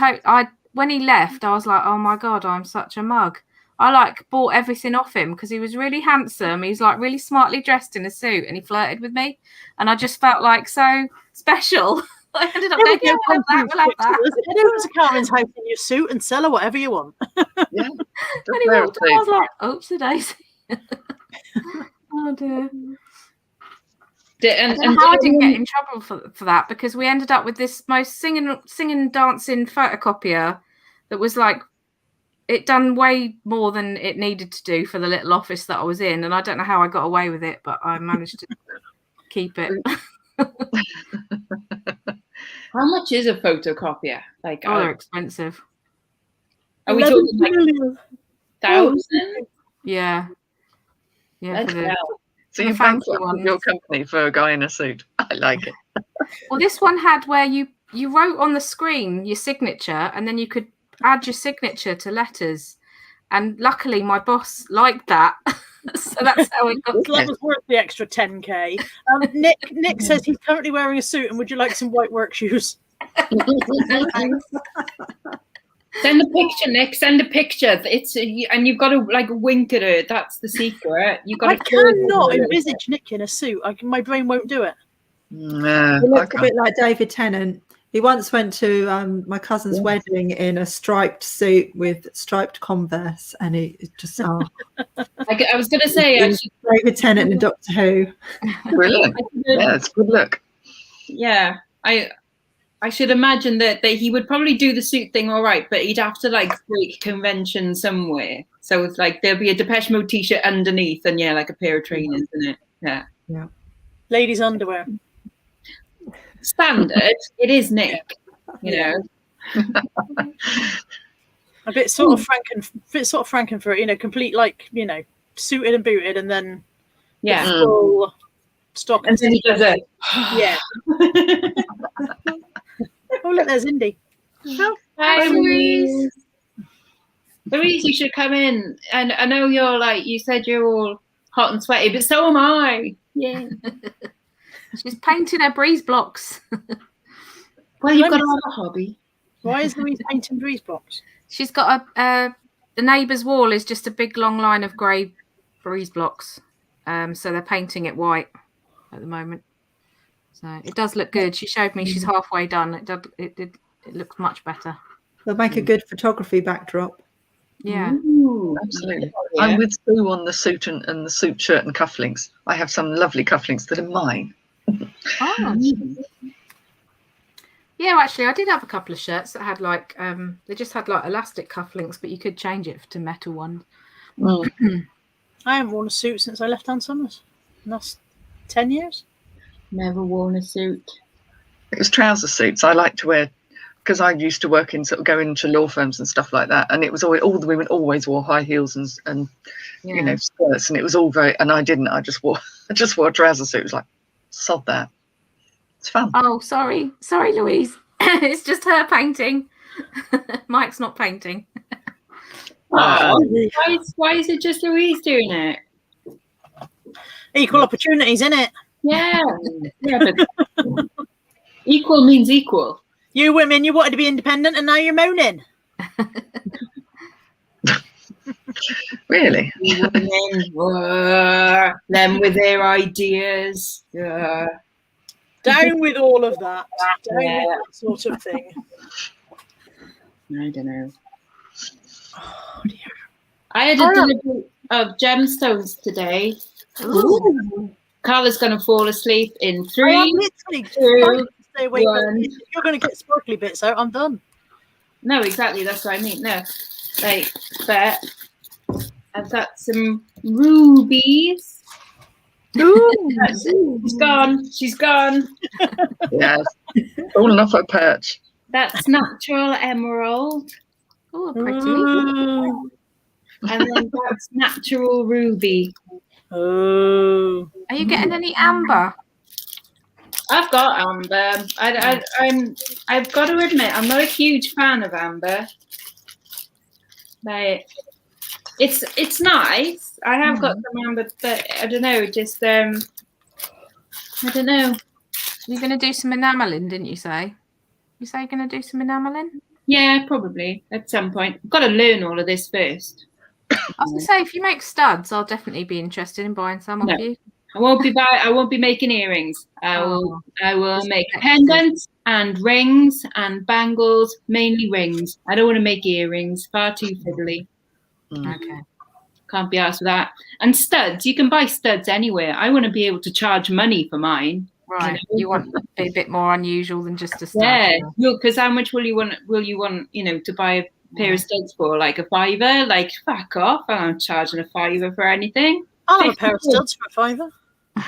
when he left, I was like, oh my god, I'm such a mug. I bought everything off him because he was really handsome. He's like really smartly dressed in a suit, and he flirted with me, and I just felt like so special. I ended up going, we'll have that. Head over to Karen's house in your suit and sell her whatever you want. Yeah. And he walked away, I was like, oops, the daisy. Oh dear. And how I didn't get in trouble for that, because we ended up with this most singing and dancing photocopier that was like, it done way more than it needed to do for the little office that I was in, and I don't know how I got away with it, but I managed to keep it. How much is a photocopier? Like, they're expensive. Are we talking like 1,000? Yeah. Yeah. So you banked your company for a guy in a suit. I like it. Well, this one had where you wrote on the screen your signature, and then you could add your signature to letters. And luckily, my boss liked that, so that's how it got. That was worth the extra 10k. Nick says he's currently wearing a suit, and would you like some white work shoes? Send a picture, Nick. Send a picture. And you've got to like wink at her. That's the secret. I cannot envisage Nick in a suit. My brain won't do it. No, he looks a bit like David Tennant. He once went to my cousin's wedding in a striped suit with striped Converse, and it just I was going to say actually, David Tennant in Doctor Who. Brilliant. Yeah, it's a good look. Yeah, I should imagine that he would probably do the suit thing all right, but he'd have to like break convention somewhere. So it's like there'll be a Depeche Mode t-shirt underneath, and like a pair of trainers in it. Yeah. Ladies' underwear. Standard. It is Nick. You know. A bit sort of Frankenfurter, complete like suited and booted, and then full stock. And then he does it. Yeah. Oh look, there's Indy. Hi, Louise. Louise, you should come in. And I know you said you're all hot and sweaty, but so am I. Yeah. She's painting her breeze blocks. Well, you've got another hobby. Why is Louise painting breeze blocks? She's got the neighbour's wall is just a big long line of grey breeze blocks. So they're painting it white at the moment. So it does look good. She showed me she's halfway done. It looks much better. They'll make a good photography backdrop. Yeah. Ooh, absolutely. Yeah. I'm with Sue on the suit and the suit shirt and cufflinks. I have some lovely cufflinks that are mine. Oh. Yeah, actually I did have a couple of shirts that had they just had elastic cufflinks, but you could change it to metal ones. I haven't worn a suit since I left Ann Summers. And that's 10 years. Never worn a suit. It was trouser suits. I like to wear, because I used to work in go into law firms and stuff like that, and it was always, all the women always wore high heels and skirts, and it was all very. And I didn't. I just wore a trouser suit. It was like, sod that. It's fun. Oh, sorry, Louise. It's just her painting. Mike's not painting. Why is it just Louise doing it? Equal opportunities, innit? Yeah. But equal means equal. You women, you wanted to be independent, and now you're moaning. Really? Women, them with their ideas. Down with all of that. Down with that sort of thing. I don't know. Oh, dear. I had a delivery of gemstones today. Ooh. Carla's going to fall asleep in 3, I am literally 2, stay awake. 1. If you're going to get sparkly bits out, I'm done. No, exactly. That's what I mean. No, but I've got some rubies. Ooh. She's gone. Yes. Falling off her perch. That's natural emerald. Oh, pretty. And then that's natural ruby. Oh. Are you getting any amber? I've got amber. I've got to admit, I'm not a huge fan of amber. It's nice. I have got some amber, but I don't know. Just I don't know. You're going to do some enameling, didn't you say? You say you're going to do some enameling? Yeah, probably at some point. I've got to learn all of this first. I was going to say, if you make studs, I'll definitely be interested in buying some of you. I won't be making earrings. I will make pendants and rings and bangles, mainly rings. I don't want to make earrings, far too fiddly. Okay. Can't be asked for that. And studs, you can buy studs anywhere. I want to be able to charge money for mine. Right. You want to be a bit more unusual than just a stud. Yeah. Because how much will you want, to buy a pair of studs for? Like a $5? Like, fuck off. I'm not charging a $5 for anything. I'll have a pair of studs for a $5.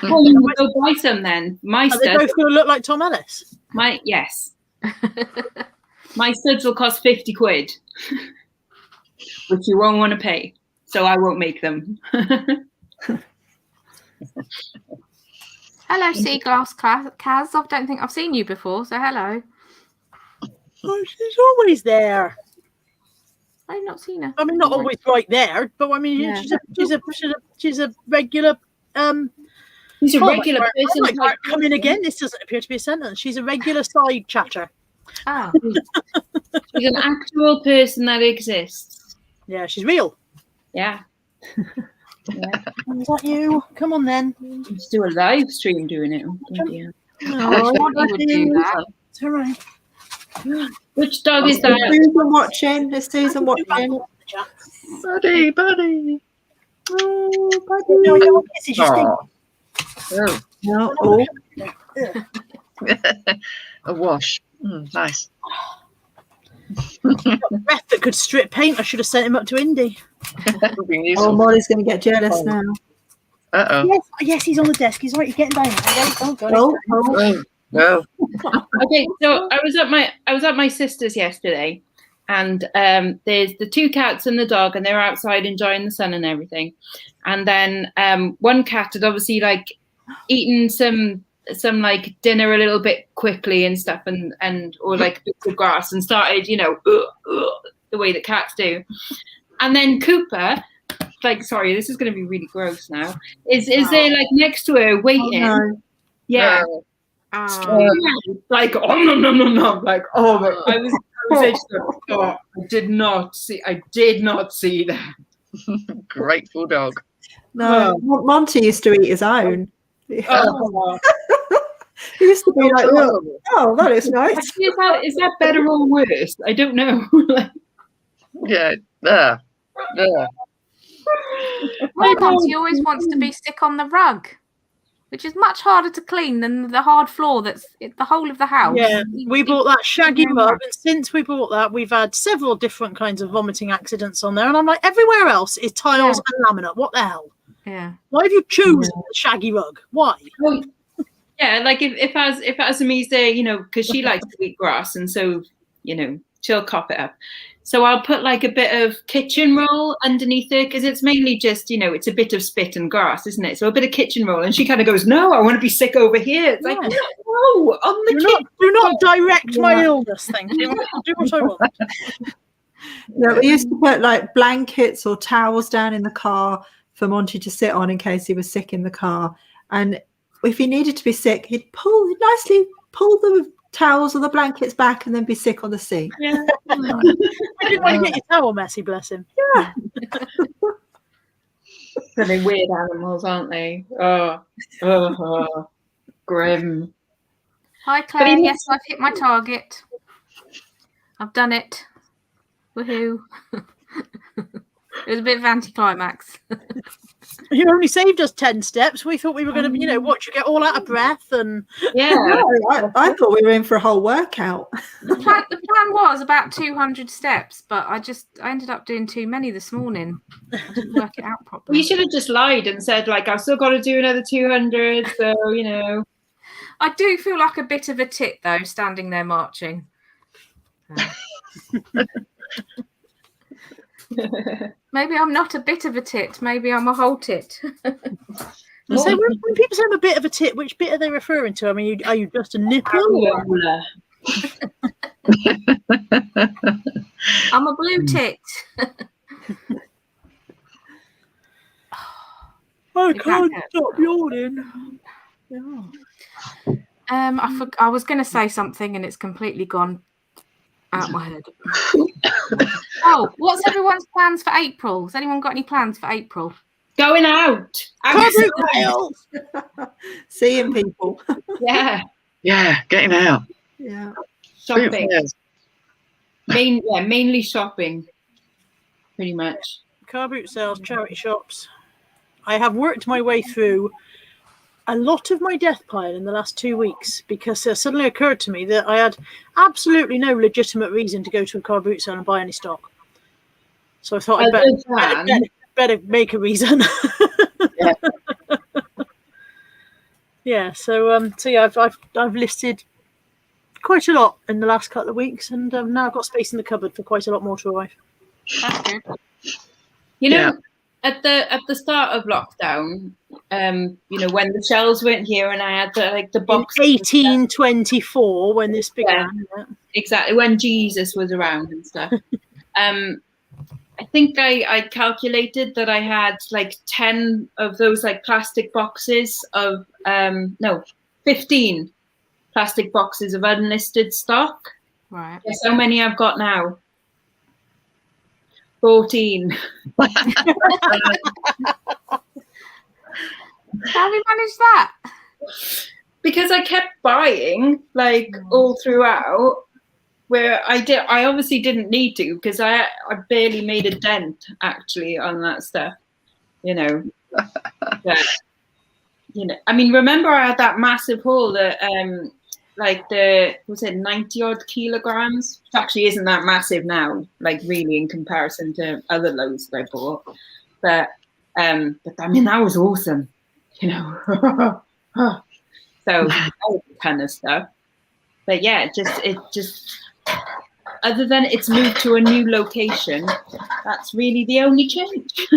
Well, you go buy some then. My Are studs. they both going to look like Tom Ellis? Yes. My studs will cost 50 quid, which you won't want to pay. so I won't make them. Hello, Seaglass Kaz. I don't think I've seen you before, so hello. Oh, she's always there. I've not seen her. I mean, not always right there, but I mean, Yeah. she's a regular. He's a regular Oh person. my God, come in again. This doesn't appear to be a sentence. She's a regular side chatter. Ah, She's an actual person that exists. Yeah, she's real. Yeah. Is that you? Come on then. Let's do a live stream doing it. Yeah. I would do that. It's all right. Which dog is Is that? Susan watching? Is Susan watching? Buddy. Oh, buddy. No, you want kisses, you stink. Oh, No. Oh. a wash. Nice. Breath that could strip paint. I should have sent him up to Indy. Being Oh, useful. Molly's going to get jealous now. Uh-oh. Yes, he's on the desk. He's right. He's getting down. Oh God. Oh, Oh, no. Okay, so I was at my sister's yesterday, and there's the 2 cats and the dog, and they're outside enjoying the sun and everything. And then one cat had obviously like eaten some like dinner a little bit quickly and stuff, and or like bits of grass, and started, you know, the way that cats do. And then Cooper, like, sorry, this is going to be really gross now, is there like next to her waiting. oh no. Yeah. Like, oh no, like, oh my, I did not see that. Grateful dog. No, Monty used to eat his own. Oh. He used to be like, oh, that is nice. Is that better or worse? I don't know. Yeah. There. My Monty always wants to be sick on the rug, which is much harder to clean than the hard floor that's the whole of the house. Yeah, we bought that shaggy rug, and since we bought that, we've had several different kinds of vomiting accidents on there. And I'm like, everywhere else is tiles and laminate. What the hell? Yeah. Why have you chosen the shaggy rug? Why? Well, yeah, like if Azami's there, you know, because she likes to eat grass, and so, you know, she'll cop it up. So I'll put like a bit of kitchen roll underneath it, because it's mainly just, you know, it's a bit of spit and grass, isn't it? So a bit of kitchen roll, and she kind of goes, "No, I want to be sick over here." It's like, no, on the do not direct my illness. Thank you. Do what I want. Yeah, we used to put like blankets or towels down in the car for Monty to sit on in case he was sick in the car. And if he needed to be sick, he'd nicely pull the towels or the blankets back and then be sick on the seat. Yeah. I didn't want to get your towel messy, bless him. Yeah. They're weird animals, aren't they? Oh, grim. Hi, Claire. Yes, I've hit my target. I've done it. Woohoo. It was a bit of anticlimax. You only saved us 10 steps. We thought we were going to, you know, watch you get all out of breath. And yeah, No, I thought we were in for a whole workout. The plan was about 200 steps, but I ended up doing too many this morning. I didn't work it out properly. we should have just lied and said, like, I've still got to do another 200. So, you know. I do feel like a bit of a tit, though, standing there marching. Maybe I'm not a bit of a tit. Maybe I'm a whole tit. So when people say I'm a bit of a tit, which bit are they referring to? I mean, are you just a nipple? Or? I'm a blue tit. I can't stop yawning. I was going to say something and it's completely gone out my head. Oh, what's everyone's plans for April? Has anyone got any plans for April? Going out. Seeing people. Yeah. Yeah, getting out. Yeah. Shopping. Mainly shopping. Pretty much. Car boot sales, charity shops. I have worked my way through a lot of my death pile in the last 2 weeks, because it suddenly occurred to me that I had absolutely no legitimate reason to go to a car boot sale and buy any stock. So I thought I'd better make a reason. Yeah. Yeah. So yeah, I've listed quite a lot in the last couple of weeks, and now I've got space in the cupboard for quite a lot more to arrive. That's good. You know, at the start of lockdown, you know, when the shelves weren't here and I had the box in 1824 when this began. Yeah, exactly, when Jesus was around and stuff. I think I calculated that I had like 10 of those like plastic boxes of 15 plastic boxes of unlisted stock. Right. Guess how many I've got now? 14. How we manage that? Because I kept buying like all throughout, where I obviously didn't need to, because I barely made a dent actually on that stuff, you know. But, you know, I mean, remember I had that massive haul that was it 90 odd kilograms, which actually isn't that massive now, like really in comparison to other loads that I bought. But I mean, that was awesome, you know. So that was a ton of stuff. But yeah, it just other than it's moved to a new location, that's really the only change.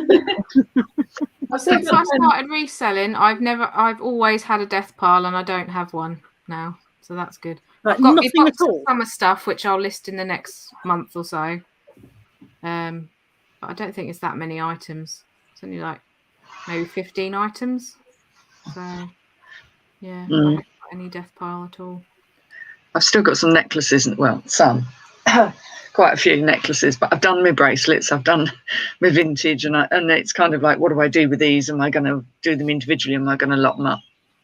Since I started reselling, I've always had a death pile, and I don't have one now, so that's good. Like, I've got nothing my box at of all. summer stuff, which I'll list in the next month or so. But I don't think it's that many items. It's only like maybe 15 items. So yeah, I haven't got any death pile at all. I've still got some necklaces, well, some. Quite a few necklaces, but I've done my bracelets, I've done my vintage, and it's kind of like, what do I do with these? Am I going to do them individually? Am I going to lock them up?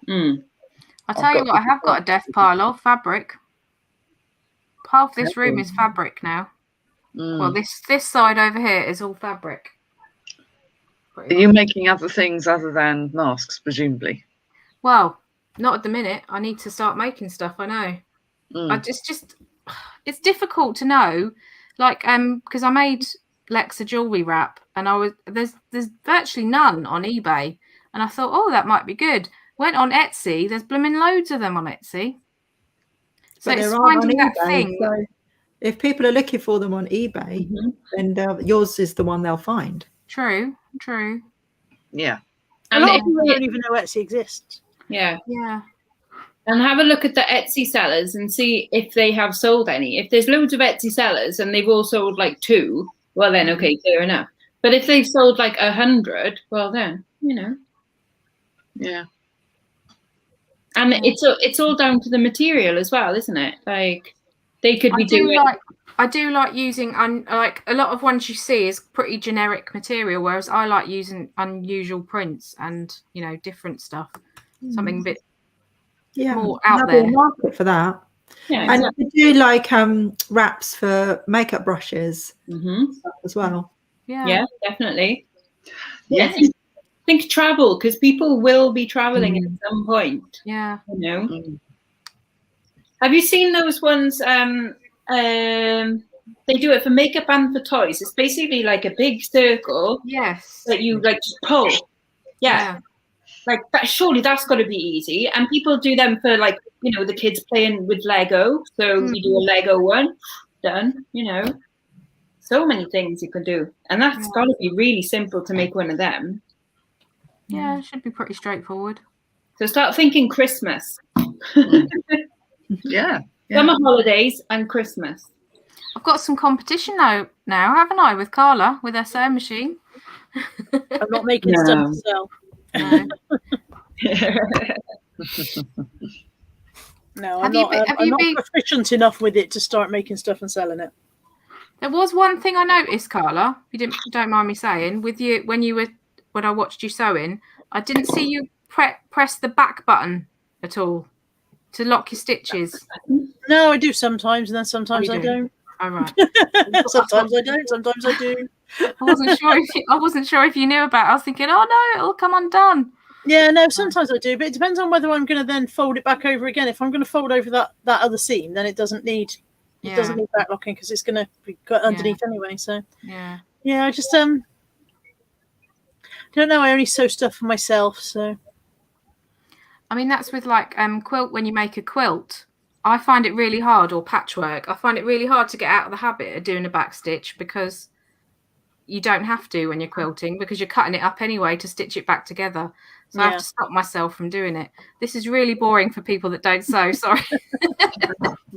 I'll tell you what, I have got a death pile of fabric. Half this room is fabric now. Well, this side over here is all fabric. Are you making other things other than masks, presumably? Well, not at the minute. I need to start making stuff, I know. It's difficult to know, like, because I made Lex a jewelry wrap, and there's virtually none on eBay, and I thought, oh, that might be good. Went on Etsy, there's blooming loads of them on Etsy. So it's finding that thing. So if people are looking for them on eBay, then yours is the one they'll find. True. Yeah. A lot of people don't even know Etsy exists. Yeah. And have a look at the Etsy sellers and see if they have sold any. If there's loads of Etsy sellers and they've all sold like 2, well then, okay, fair enough. But if they've sold like 100, well then, you know. Yeah. And it's all down to the material as well, isn't it? Like they could be doing. I do like using like a lot of ones you see is pretty generic material, whereas I like using unusual prints and, you know, different stuff, something a bit more out there. There'll be a market for that. Yeah, and we do like wraps for makeup brushes as well. Yeah, definitely. Yeah. Think travel, because people will be traveling at some point. Yeah. You know. Have you seen those ones? They do it for makeup and for toys. It's basically like a big circle. Yes. That you like just pull. Yeah. Like that. Surely that's got to be easy. And people do them for, like, you know, the kids playing with Lego. So you do a Lego one, done. You know, so many things you can do, and that's got to be really simple to make one of them. Yeah, it should be pretty straightforward. So start thinking Christmas. Yeah. Summer holidays and Christmas. I've got some competition now, haven't I, with Carla, with her sewing machine? I'm not making stuff to sell. No, I'm not proficient enough with it to start making stuff and selling it. There was one thing I noticed, Carla, if you don't mind me saying, with you when I watched you sewing, I didn't see you press the back button at all to lock your stitches. No, I do sometimes, and then sometimes I don't. Oh, right. Sometimes I don't. Sometimes I do. I wasn't sure if you knew about it. I was thinking, oh no, it'll come undone. Yeah, no, sometimes I do, but it depends on whether I'm going to then fold it back over again. If I'm going to fold over that other seam, then it doesn't need back locking, because it's going to be cut underneath anyway. So yeah, I just don't know. I only sew stuff for myself, so. I mean, that's with like quilt. When you make a quilt, I find it really hard, or patchwork. I find it really hard to get out of the habit of doing a back stitch, because you don't have to when you're quilting because you're cutting it up anyway to stitch it back together. So I have to stop myself from doing it. This is really boring for people that don't sew. Sorry.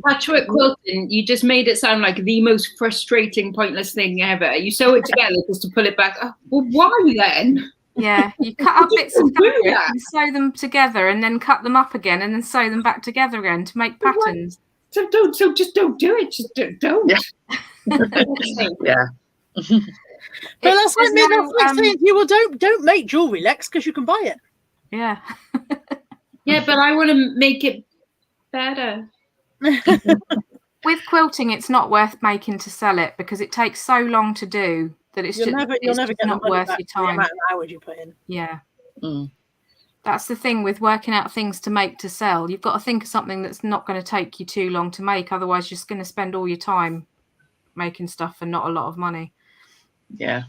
Patchwork quilting, you just made it sound like the most frustrating, pointless thing ever. You sew it together just to pull it back. Oh, well, why then? Yeah, you cut up bits of fabric and sew them together, and then cut them up again, and then sew them back together again to make patterns. So just don't do it. Just don't. Yeah. But that's like me. That's saying to you, well, don't make jewelry, Lex, because you can buy it. Yeah. Yeah, but I want to make it better. With quilting, it's not worth making to sell it because it takes so long to do that you'll never get not worth your time. The amount of hours you put in. Yeah. That's the thing with working out things to make to sell. You've got to think of something that's not going to take you too long to make. Otherwise, you're just going to spend all your time making stuff for not a lot of money. Yeah.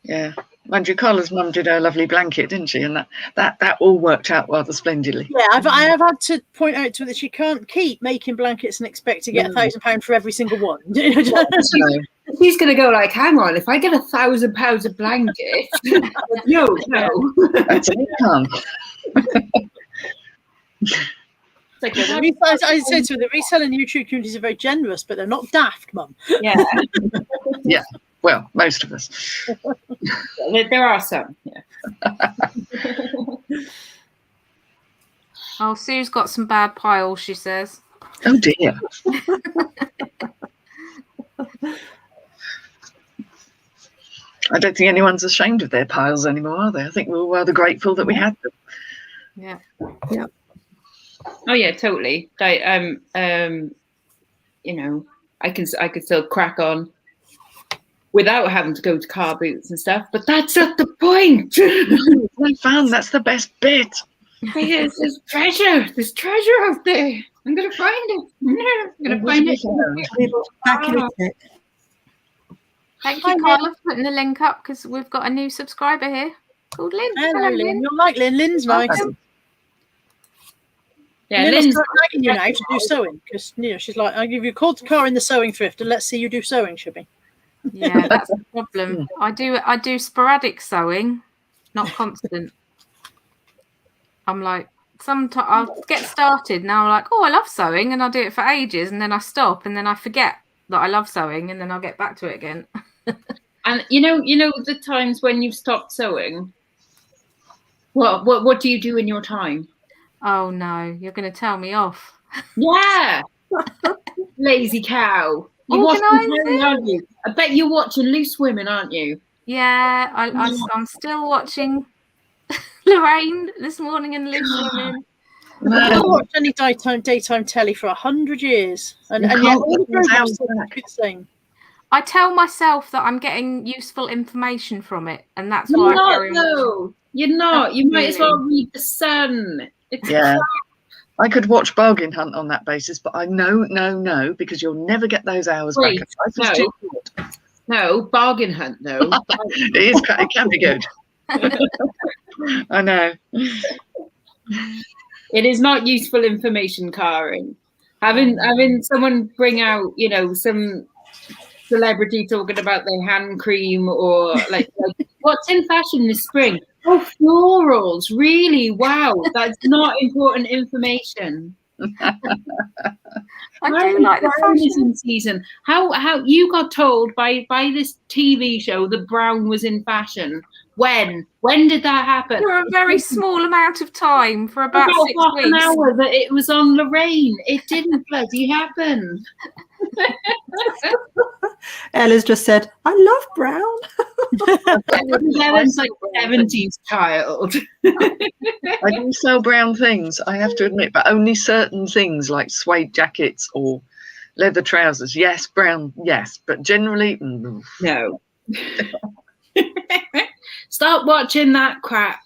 Yeah. Mind you, Carla's mum did her lovely blanket, didn't she? And that all worked out rather splendidly. Yeah, I have had to point out to her that she can't keep making blankets and expect to get £1,000 for every single one. She's going to go like, hang on, if I get £1,000 a blanket, no. That's it, can't. Like, I said to her, the reselling YouTube communities are very generous, but they're not daft, Mum. Yeah. Yeah. Well, most of us. There are some, yeah. Oh, Sue's got some bad piles, she says. Oh, dear. I don't think anyone's ashamed of their piles anymore, are they? I think we're all rather grateful that we had them. Yeah. Yeah. Oh yeah, totally. Like, you know, I could still crack on without having to go to car boots and stuff, but that's not the point. It's no fun. That's the best bit. There's treasure. There's treasure out there. I'm gonna find it. I'm gonna find it. Thank you, Carla, for putting the link up because we've got a new subscriber here called Lynn. Hello, Lynn. You'll like Lynn. Lynn's nice. Yeah, Lynn's nagging you now to do sewing because she's like, I'll give you a call to car in the sewing thrift and let's see you do sewing, Shibby. Yeah, that's the problem. I do sporadic sewing, not constant. I'm like, sometimes I'll get started now. I'm like, oh, I love sewing, and I'll do it for ages, and then I stop, and then I forget that I love sewing, and then I'll get back to it again. And you know the times when you've stopped sewing. What do you do in your time? Oh no, you're going to tell me off. Yeah, lazy cow. You're watching Telly, aren't you? I bet you're watching Loose Women, aren't you? Yeah, I'm still watching Lorraine this morning and Loose Women. I haven't watched any daytime telly for 100 years, and yet all the programs are the same. I tell myself that I'm getting useful information from it, and that's why I carry on. You're not. You might as well read The Sun. Yeah. I could watch Bargain Hunt on that basis, but I no, because you'll never get those hours back. No, Bargain Hunt, though. It can be good. I know. It is not useful information, Karen. Having someone bring out, some celebrity talking about their hand cream or like what's in fashion this spring? Oh, florals, really? Wow, that's not important information. I do like the fashion season. How you got told by this TV show that brown was in fashion? When did that happen? For a very small amount of time, for about 6 half weeks. An hour that it was on Lorraine. It didn't bloody happen. Ella's just said, I love brown. Ella's like 70s child. I do sell brown things, I have to admit, but only certain things like suede jackets or leather trousers. Yes, brown, yes, but generally, no. Stop watching that crap.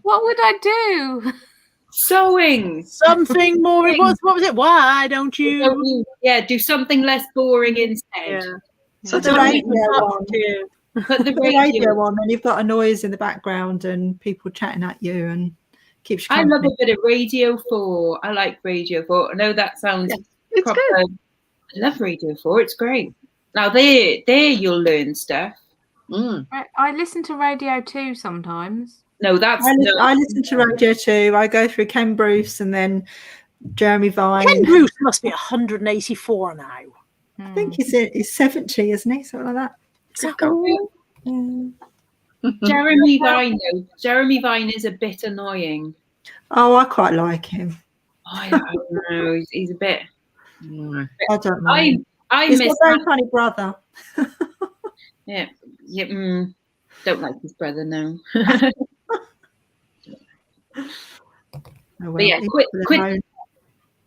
What would I do? Sewing. Something more. What was it? Why don't you? Yeah, do something less boring instead. Yeah. So the radio on. Put the radio on, and you've got a noise in the background and people chatting at you and keeps you company. I love a bit of Radio 4. I like Radio 4. I know that sounds it's proper. good. I love Radio 4. It's great. Now there you'll learn stuff. I listen to Radio 2 sometimes. No, that's I listen to Radio 2. I go through Ken Bruce and then Jeremy Vine. Ken Bruce must be 184 now. I think he's 70, isn't he? Something like that. Is that cool? Jeremy Vine. No. Jeremy Vine is a bit annoying. Oh, I quite like him. I don't know. He's a bit. I don't know. He's a very funny brother. Yeah. Don't like his brother, no. Oh, well, but yeah,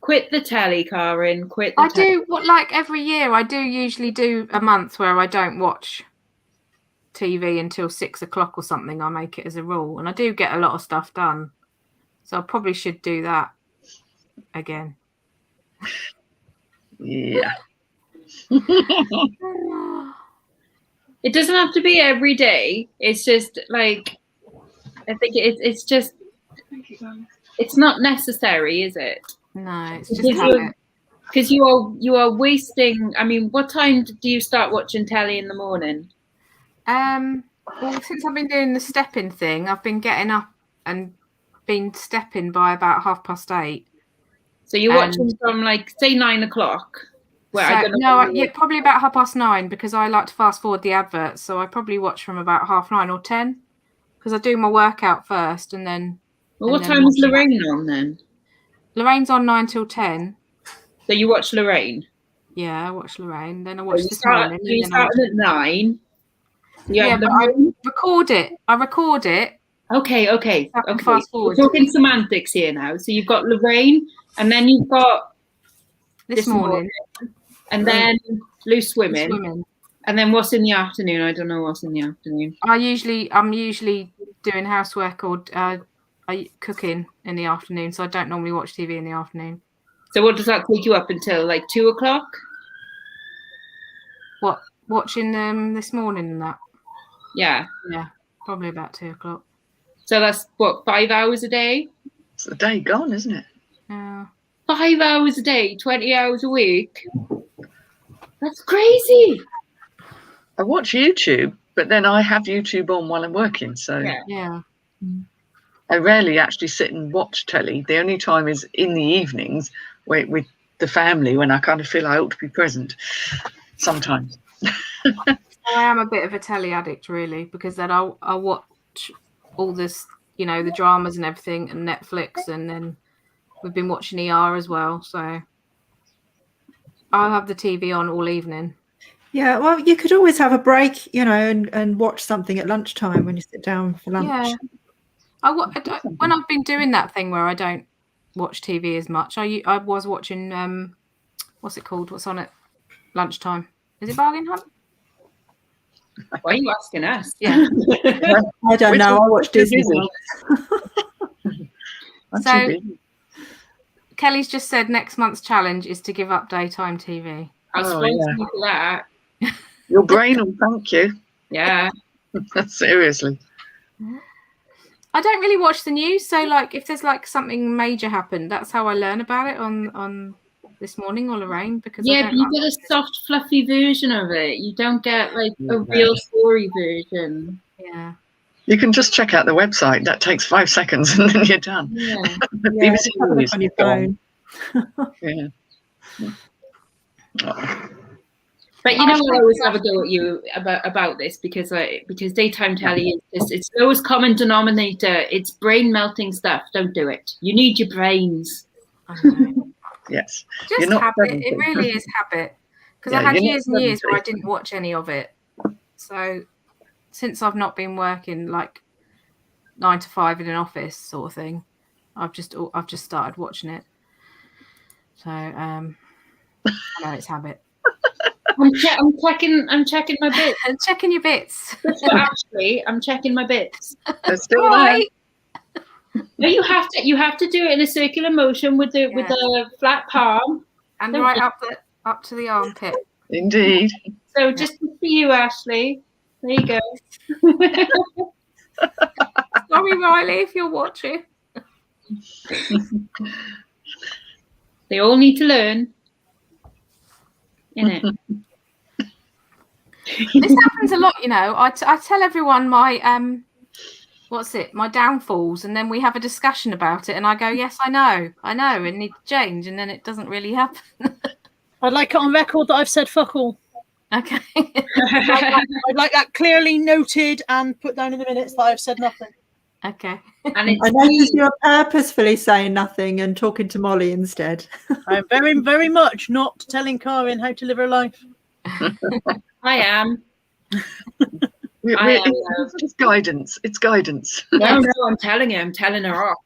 quit the telly, Karen. Quit the telly. Do what, like every year, I do usually do a month where I don't watch TV until 6 o'clock or something. I make it as a rule, and I do get a lot of stuff done. So I probably should do that again. Yeah. It doesn't have to be every day. It's just like, I think it's just, it's not necessary, is it? No, it's just habit. Because you are wasting. I mean, what time do you start watching telly in the morning? Well, since I've been doing the stepping thing, I've been getting up and been stepping by about 8:30. So you're watching from like say 9 o'clock. Probably about 9:30 because I like to fast forward the adverts. So I probably watch from about 9:30 or 10 because I do my workout first and then. Well, what time is Lorraine on then? Lorraine's on 9 till 10. So you watch Lorraine? Yeah, I watch Lorraine. Then I watch this morning. morning. You start at 9. But I record it. Okay. Fast forward. We're talking semantics here now. So you've got Lorraine, and then you've got this morning. And then loose women. And then what's in the afternoon? I don't know what's in the afternoon. I'm usually doing housework or cooking in the afternoon, so I don't normally watch TV in the afternoon. So what does that take you up until like 2 o'clock? What, watching this morning and that? Yeah, probably about 2 o'clock. So that's what, 5 hours a day? It's the day gone, isn't it? Yeah. 5 hours a day, 20 hours a week. That's crazy. I watch YouTube, but then I have YouTube on while I'm working. So yeah. I rarely actually sit and watch telly. The only time is in the evenings with the family when I kind of feel I ought to be present sometimes. I am a bit of a telly addict, really, because then I'll watch all this, the dramas and everything and Netflix, and then we've been watching ER as well. So I'll have the TV on all evening. Yeah, well, you could always have a break, and watch something at lunchtime when you sit down for lunch. Yeah. When I've been doing that thing where I don't watch TV as much, I was watching, what's it called? What's on at lunchtime? Is it Bargain Hunt? Why are you asking us? Yeah. I don't know. I watch Disney. So Kelly's just said next month's challenge is to give up daytime TV. I was waiting for that. Your brain will thank you. Yeah. Seriously. I don't really watch the news, so like if there's like something major happened, that's how I learn about it on This Morning or Lorraine, because but you get a soft, fluffy version of it. You don't get like a real story version. Yeah. You can just check out the website. That takes 5 seconds and then you're done. Yeah. BBC News on your phone. Yeah. But you know what, I always have a go at you about this because daytime telly is it's the lowest common denominator. It's brain melting stuff. Don't do it. You need your brains. Yes. Just habit. It really is habit. Because I had years and years where I didn't watch any of it. So since I've not been working like 9 to 5 in an office sort of thing, I've just started watching it. So I know it's habit. I'm checking my bits. And checking your bits. Actually, I'm checking my bits. They're still there. No, you have to do it in a circular motion with the flat palm and right up to the armpit. Indeed. So just for you, Ashley. There you go. Sorry, Riley, if you're watching. They all need to learn. Innit? This happens a lot, you know. I tell everyone my my downfalls, and then we have a discussion about it, and I go, yes, I know, it needs to change, and then it doesn't really happen. I'd like it on record that I've said fuck all. Okay. I'd like that clearly noted and put down in the minutes that I've said nothing. Okay. And it's I notice you're purposefully saying nothing and talking to Molly instead. I'm very, very much not telling Karin how to live her life. I am. It's just guidance. It's guidance. No, I'm telling her. I'm telling her off.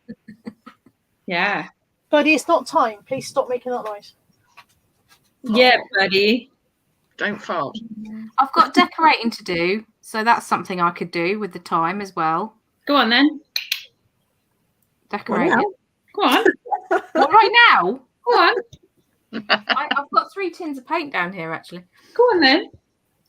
Yeah. Buddy, it's not time. Please stop making that noise. Yeah, buddy. Don't fart. I've got decorating to do, so that's something I could do with the time as well. Go on then. Decorate. Go on. What, right now? Go on. I've got 3 tins of paint down here, actually. Go on then.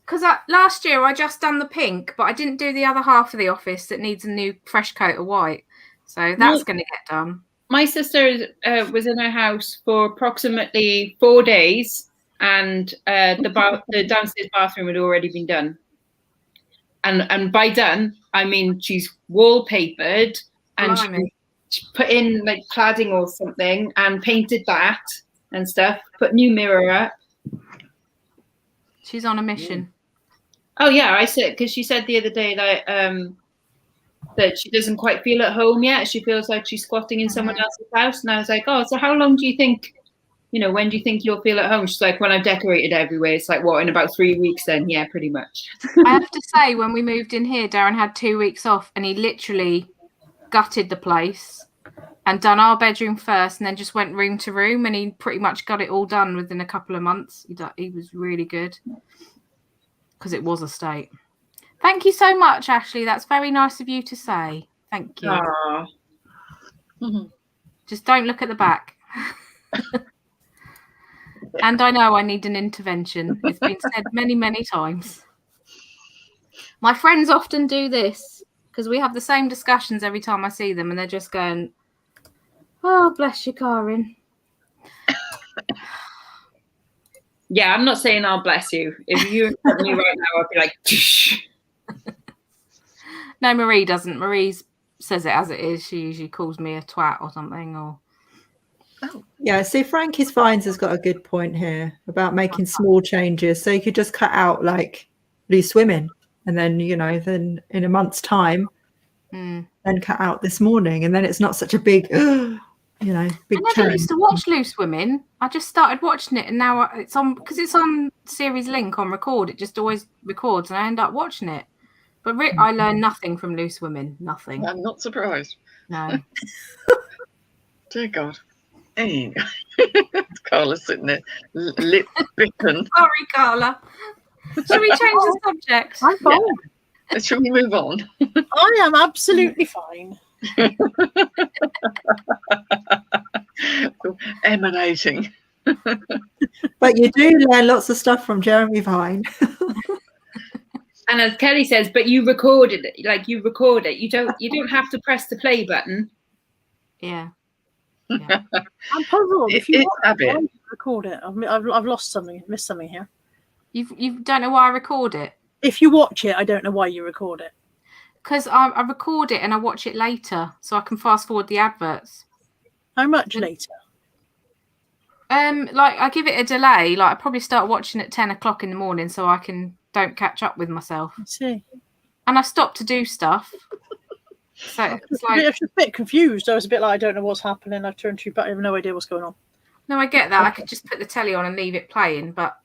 Because last year I just done the pink, but I didn't do the other half of the office that needs a new fresh coat of white. So that's going to get done. My sister was in her house for approximately 4 days, and the downstairs bathroom had already been done. And by done, I mean she's wallpapered and she put in like cladding or something and painted that and stuff. Put new mirror up. She's on a mission. Oh yeah, I said, because she said the other day that she doesn't quite feel at home yet. She feels like she's squatting in someone else's house. And I was like, oh, so how long do you think, when do you think you'll feel at home? She's like, when I've decorated everywhere. It's like, what, in about 3 weeks then? Yeah, pretty much. I have to say, when we moved in here, Darren had 2 weeks off and he literally gutted the place and done our bedroom first and then just went room to room, and he pretty much got it all done within a couple of months. He was really good because it was a state. Thank you so much, Ashley. That's very nice of you to say. Thank you. Just don't look at the back. And I know I need an intervention. It's been said many, many times. My friends often do this because we have the same discussions every time I see them, and they're just going, oh, bless you, Karin. Yeah, I'm not saying I'll bless you. If you interrupt me right now, I'll be like, Tsh. No, Marie doesn't. Marie says it as it is. She usually calls me a twat or something. Or yeah, see, Frankie's Finds has got a good point here about making small changes. So you could just cut out like loose women, and then then in a month's time, then cut out this morning, and then it's not such a big, big. I never used to watch Loose Women. I just started watching it, and now it's on because it's on series link on record. It just always records, and I end up watching it. But I learned nothing from Loose Women. Nothing. I'm not surprised. No. Dear God. Hey. Carla's sitting there, lip bitten. Sorry, Carla. Shall we change the subject? I'm fine. Yeah. Shall we move on? I am absolutely fine. Emanating. But you do learn lots of stuff from Jeremy Vine. And as Kelly says, but you recorded it. Like you record it. You don't have to press the play button. Yeah. I'm puzzled. If you record it, I've lost something, missed something here. You don't know why I record it? If you watch it, I don't know why you record it. Because I record it and I watch it later, so I can fast forward the adverts. How much later? Like I give it a delay. Like I probably start watching at 10 o'clock in the morning, so I don't catch up with myself. I see. And I stop to do stuff. So it's like I was a bit confused. I was a bit like, I don't know what's happening. I've turned to you, but I have no idea what's going on. No, I get that. I could just put the telly on and leave it playing, but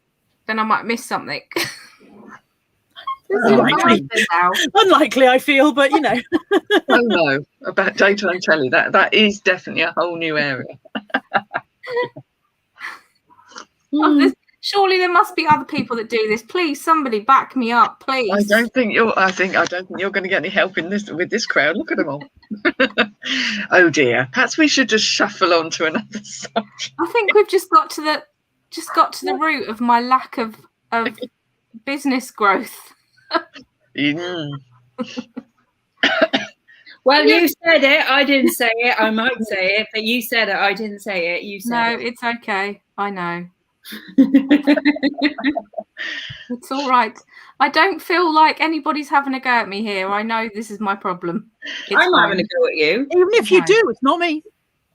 then I might miss something. Unlikely, I feel, but Oh no, about daytime telly. That is definitely a whole new area. Surely there must be other people that do this. Please, somebody back me up, please. I don't think you're going to get any help with this crowd. Look at them all. Oh dear. Perhaps we should just shuffle on to another subject. I think we've just got to the root of my lack of business growth. Well, you said it. I didn't say it. I might say it, but you said it. I didn't say it. You said it. No, it's okay. I know. It's all right. I don't feel like anybody's having a go at me here. I know this is my problem. I'm having a go at you. Even if you do, it's not me.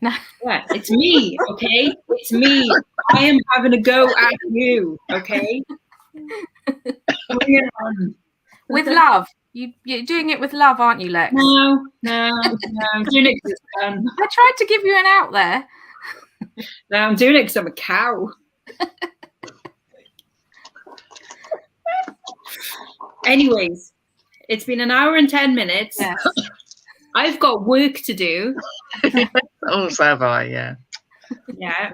No. Yeah, it's me, okay? It's me. I am having a go at you, okay? Bring it on. With love. You're doing it with love, aren't you, Lex? No, I'm doing it because it's fun. I tried to give you an out there. No, I'm doing it because I'm a cow. Anyways, it's been an hour and 10 minutes. Yes. I've got work to do. Oh, so have I, yeah. Yeah.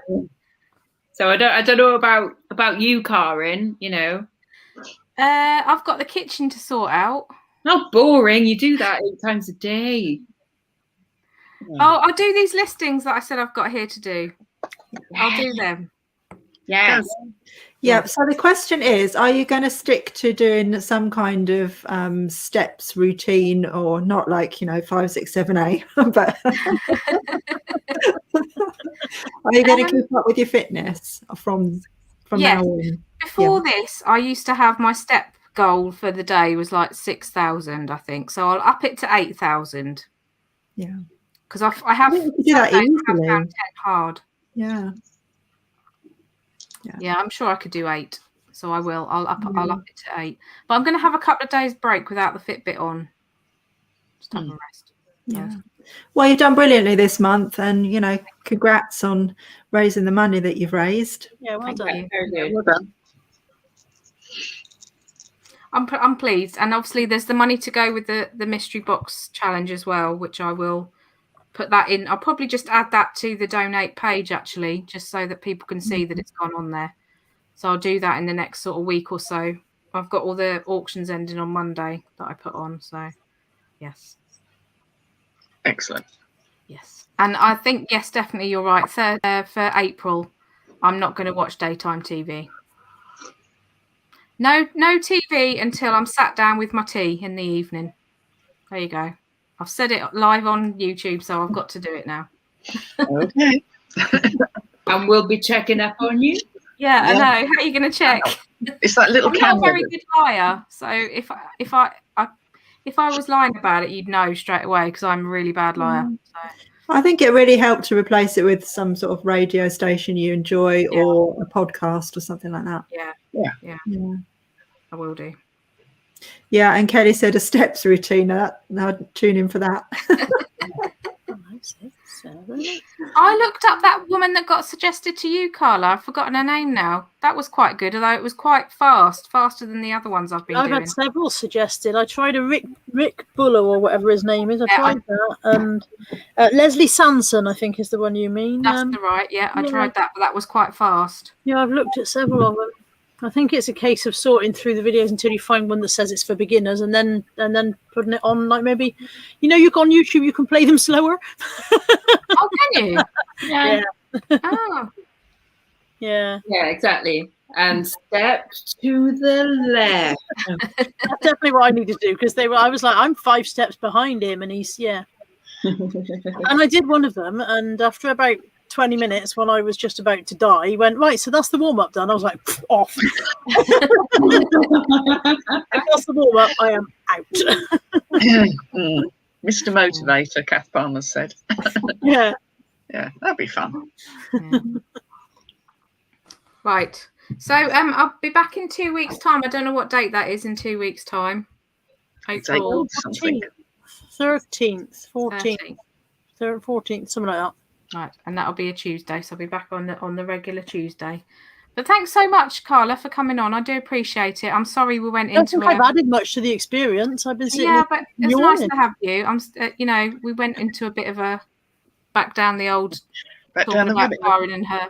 So I don't know about you, Karen, you know. I've got the kitchen to sort out. Not boring. You do that 8 times a day. Oh, I'll do these listings that I said I've got here to do. I'll do them. Yes. Yeah. So the question is, are you going to stick to doing some kind of steps routine, or not like, 5, 6, 7, 8, but are you going to keep up with your fitness from yes. now on? Before this, I used to have my step goal for the day was like 6,000, I think. So I'll up it to 8,000. Yeah. Because I have you could do that easily. found 10 hard. Yeah. Yeah, I'm sure I could do 8. So I will. I'll up it to 8. But I'm going to have a couple of days break without the Fitbit on. Just have a rest. Yeah. Well, you've done brilliantly this month, and congrats on raising the money that you've raised. Yeah, well done. Very good. Well done. I'm pleased, and obviously there's the money to go with the mystery box challenge as well, which I will put that in. I'll probably just add that to the donate page actually, just so that people can see that it's gone on there. So I'll do that in the next sort of week or so. I've got all the auctions ending on Monday that I put on. So yes. Excellent. Yes. And I think, yes, definitely you're right. For April, I'm not going to watch daytime TV. No TV until I'm sat down with my tea in the evening. There you go. I've said it live on YouTube, so I've got to do it now. Okay. And we'll be checking up on you. Yeah, I know. How are you going to check? It's that little I'm not a camera. very good liar, so if I was lying about it, you'd know straight away because I'm a really bad liar. So. I think it really helped to replace it with some sort of radio station you enjoy, or a podcast or something like that. Yeah. I will do. Yeah, and Kelly said a steps routine. Now tune in for that. 5, 6, 7. I looked up that woman that got suggested to you, Carla. I've forgotten her name now. That was quite good, although it was quite faster than the other ones I've been doing. I've had several suggested. I tried a Rick Buller or whatever his name is. I tried that. And Leslie Sanson, I think, is the one you mean. That's right. Yeah, I tried that, but that was quite fast. Yeah, I've looked at several of them. I think it's a case of sorting through the videos until you find one that says it's for beginners, and then putting it on, like maybe, you go on YouTube, you can play them slower. Oh, can you? Yeah. Oh. Yeah, Exactly. And step to the left. that's definitely what I need to do, because I was like, I'm 5 steps behind him, and he's and I did one of them, and after about 20 minutes, when I was just about to die, he went, right, so that's the warm-up done. I was like, off. If that's the warm-up, I am out. Mr. Motivator, Kath Palmer said. Yeah, that'd be fun. Yeah. Right. So I'll be back in 2 weeks' time. I don't know what date that is in 2 weeks' time. April 13th, 14th, 14th, something like that. Right, and that'll be a Tuesday, so I'll be back on the regular Tuesday. But thanks so much, Carla, for coming on. I do appreciate it. I'm sorry we went into. I've added much to the experience. I've been sitting. Yeah, but it's nice to have you. We went into a bit of a back down the old. Back down the rabbit hole. Karen and her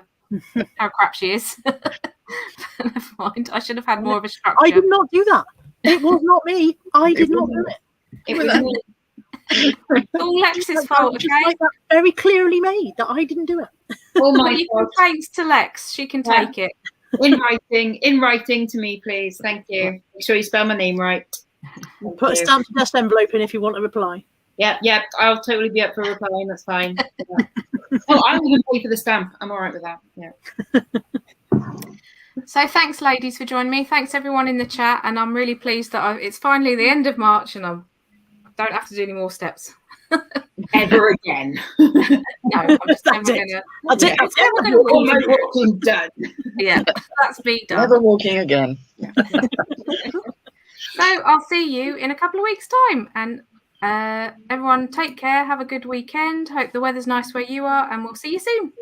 how crap she is. Never mind. I should have had more of a structure. I did not do that. It was not me. I did not do it. It was me. It's all Lex's fault, okay? Like that very clearly made that I didn't do it. Oh my you God. can thanks to Lex. She can take it. In writing to me, please. Thank you. Make sure you spell my name right. Put a stamped test envelope in if you want a reply. Yeah. I'll totally be up for replying. That's fine. Yeah. Oh, I'm going to pay for the stamp. I'm all right with that. Yeah. So thanks, ladies, for joining me. Thanks, everyone in the chat. And I'm really pleased that it's finally the end of March and I don't have to do any more steps. Ever again. No, I'm just never going to. That's it. All my walking done. Yeah, that's me done. Never walking again. So I'll see you in a couple of weeks' time. And everyone, take care. Have a good weekend. Hope the weather's nice where you are. And we'll see you soon.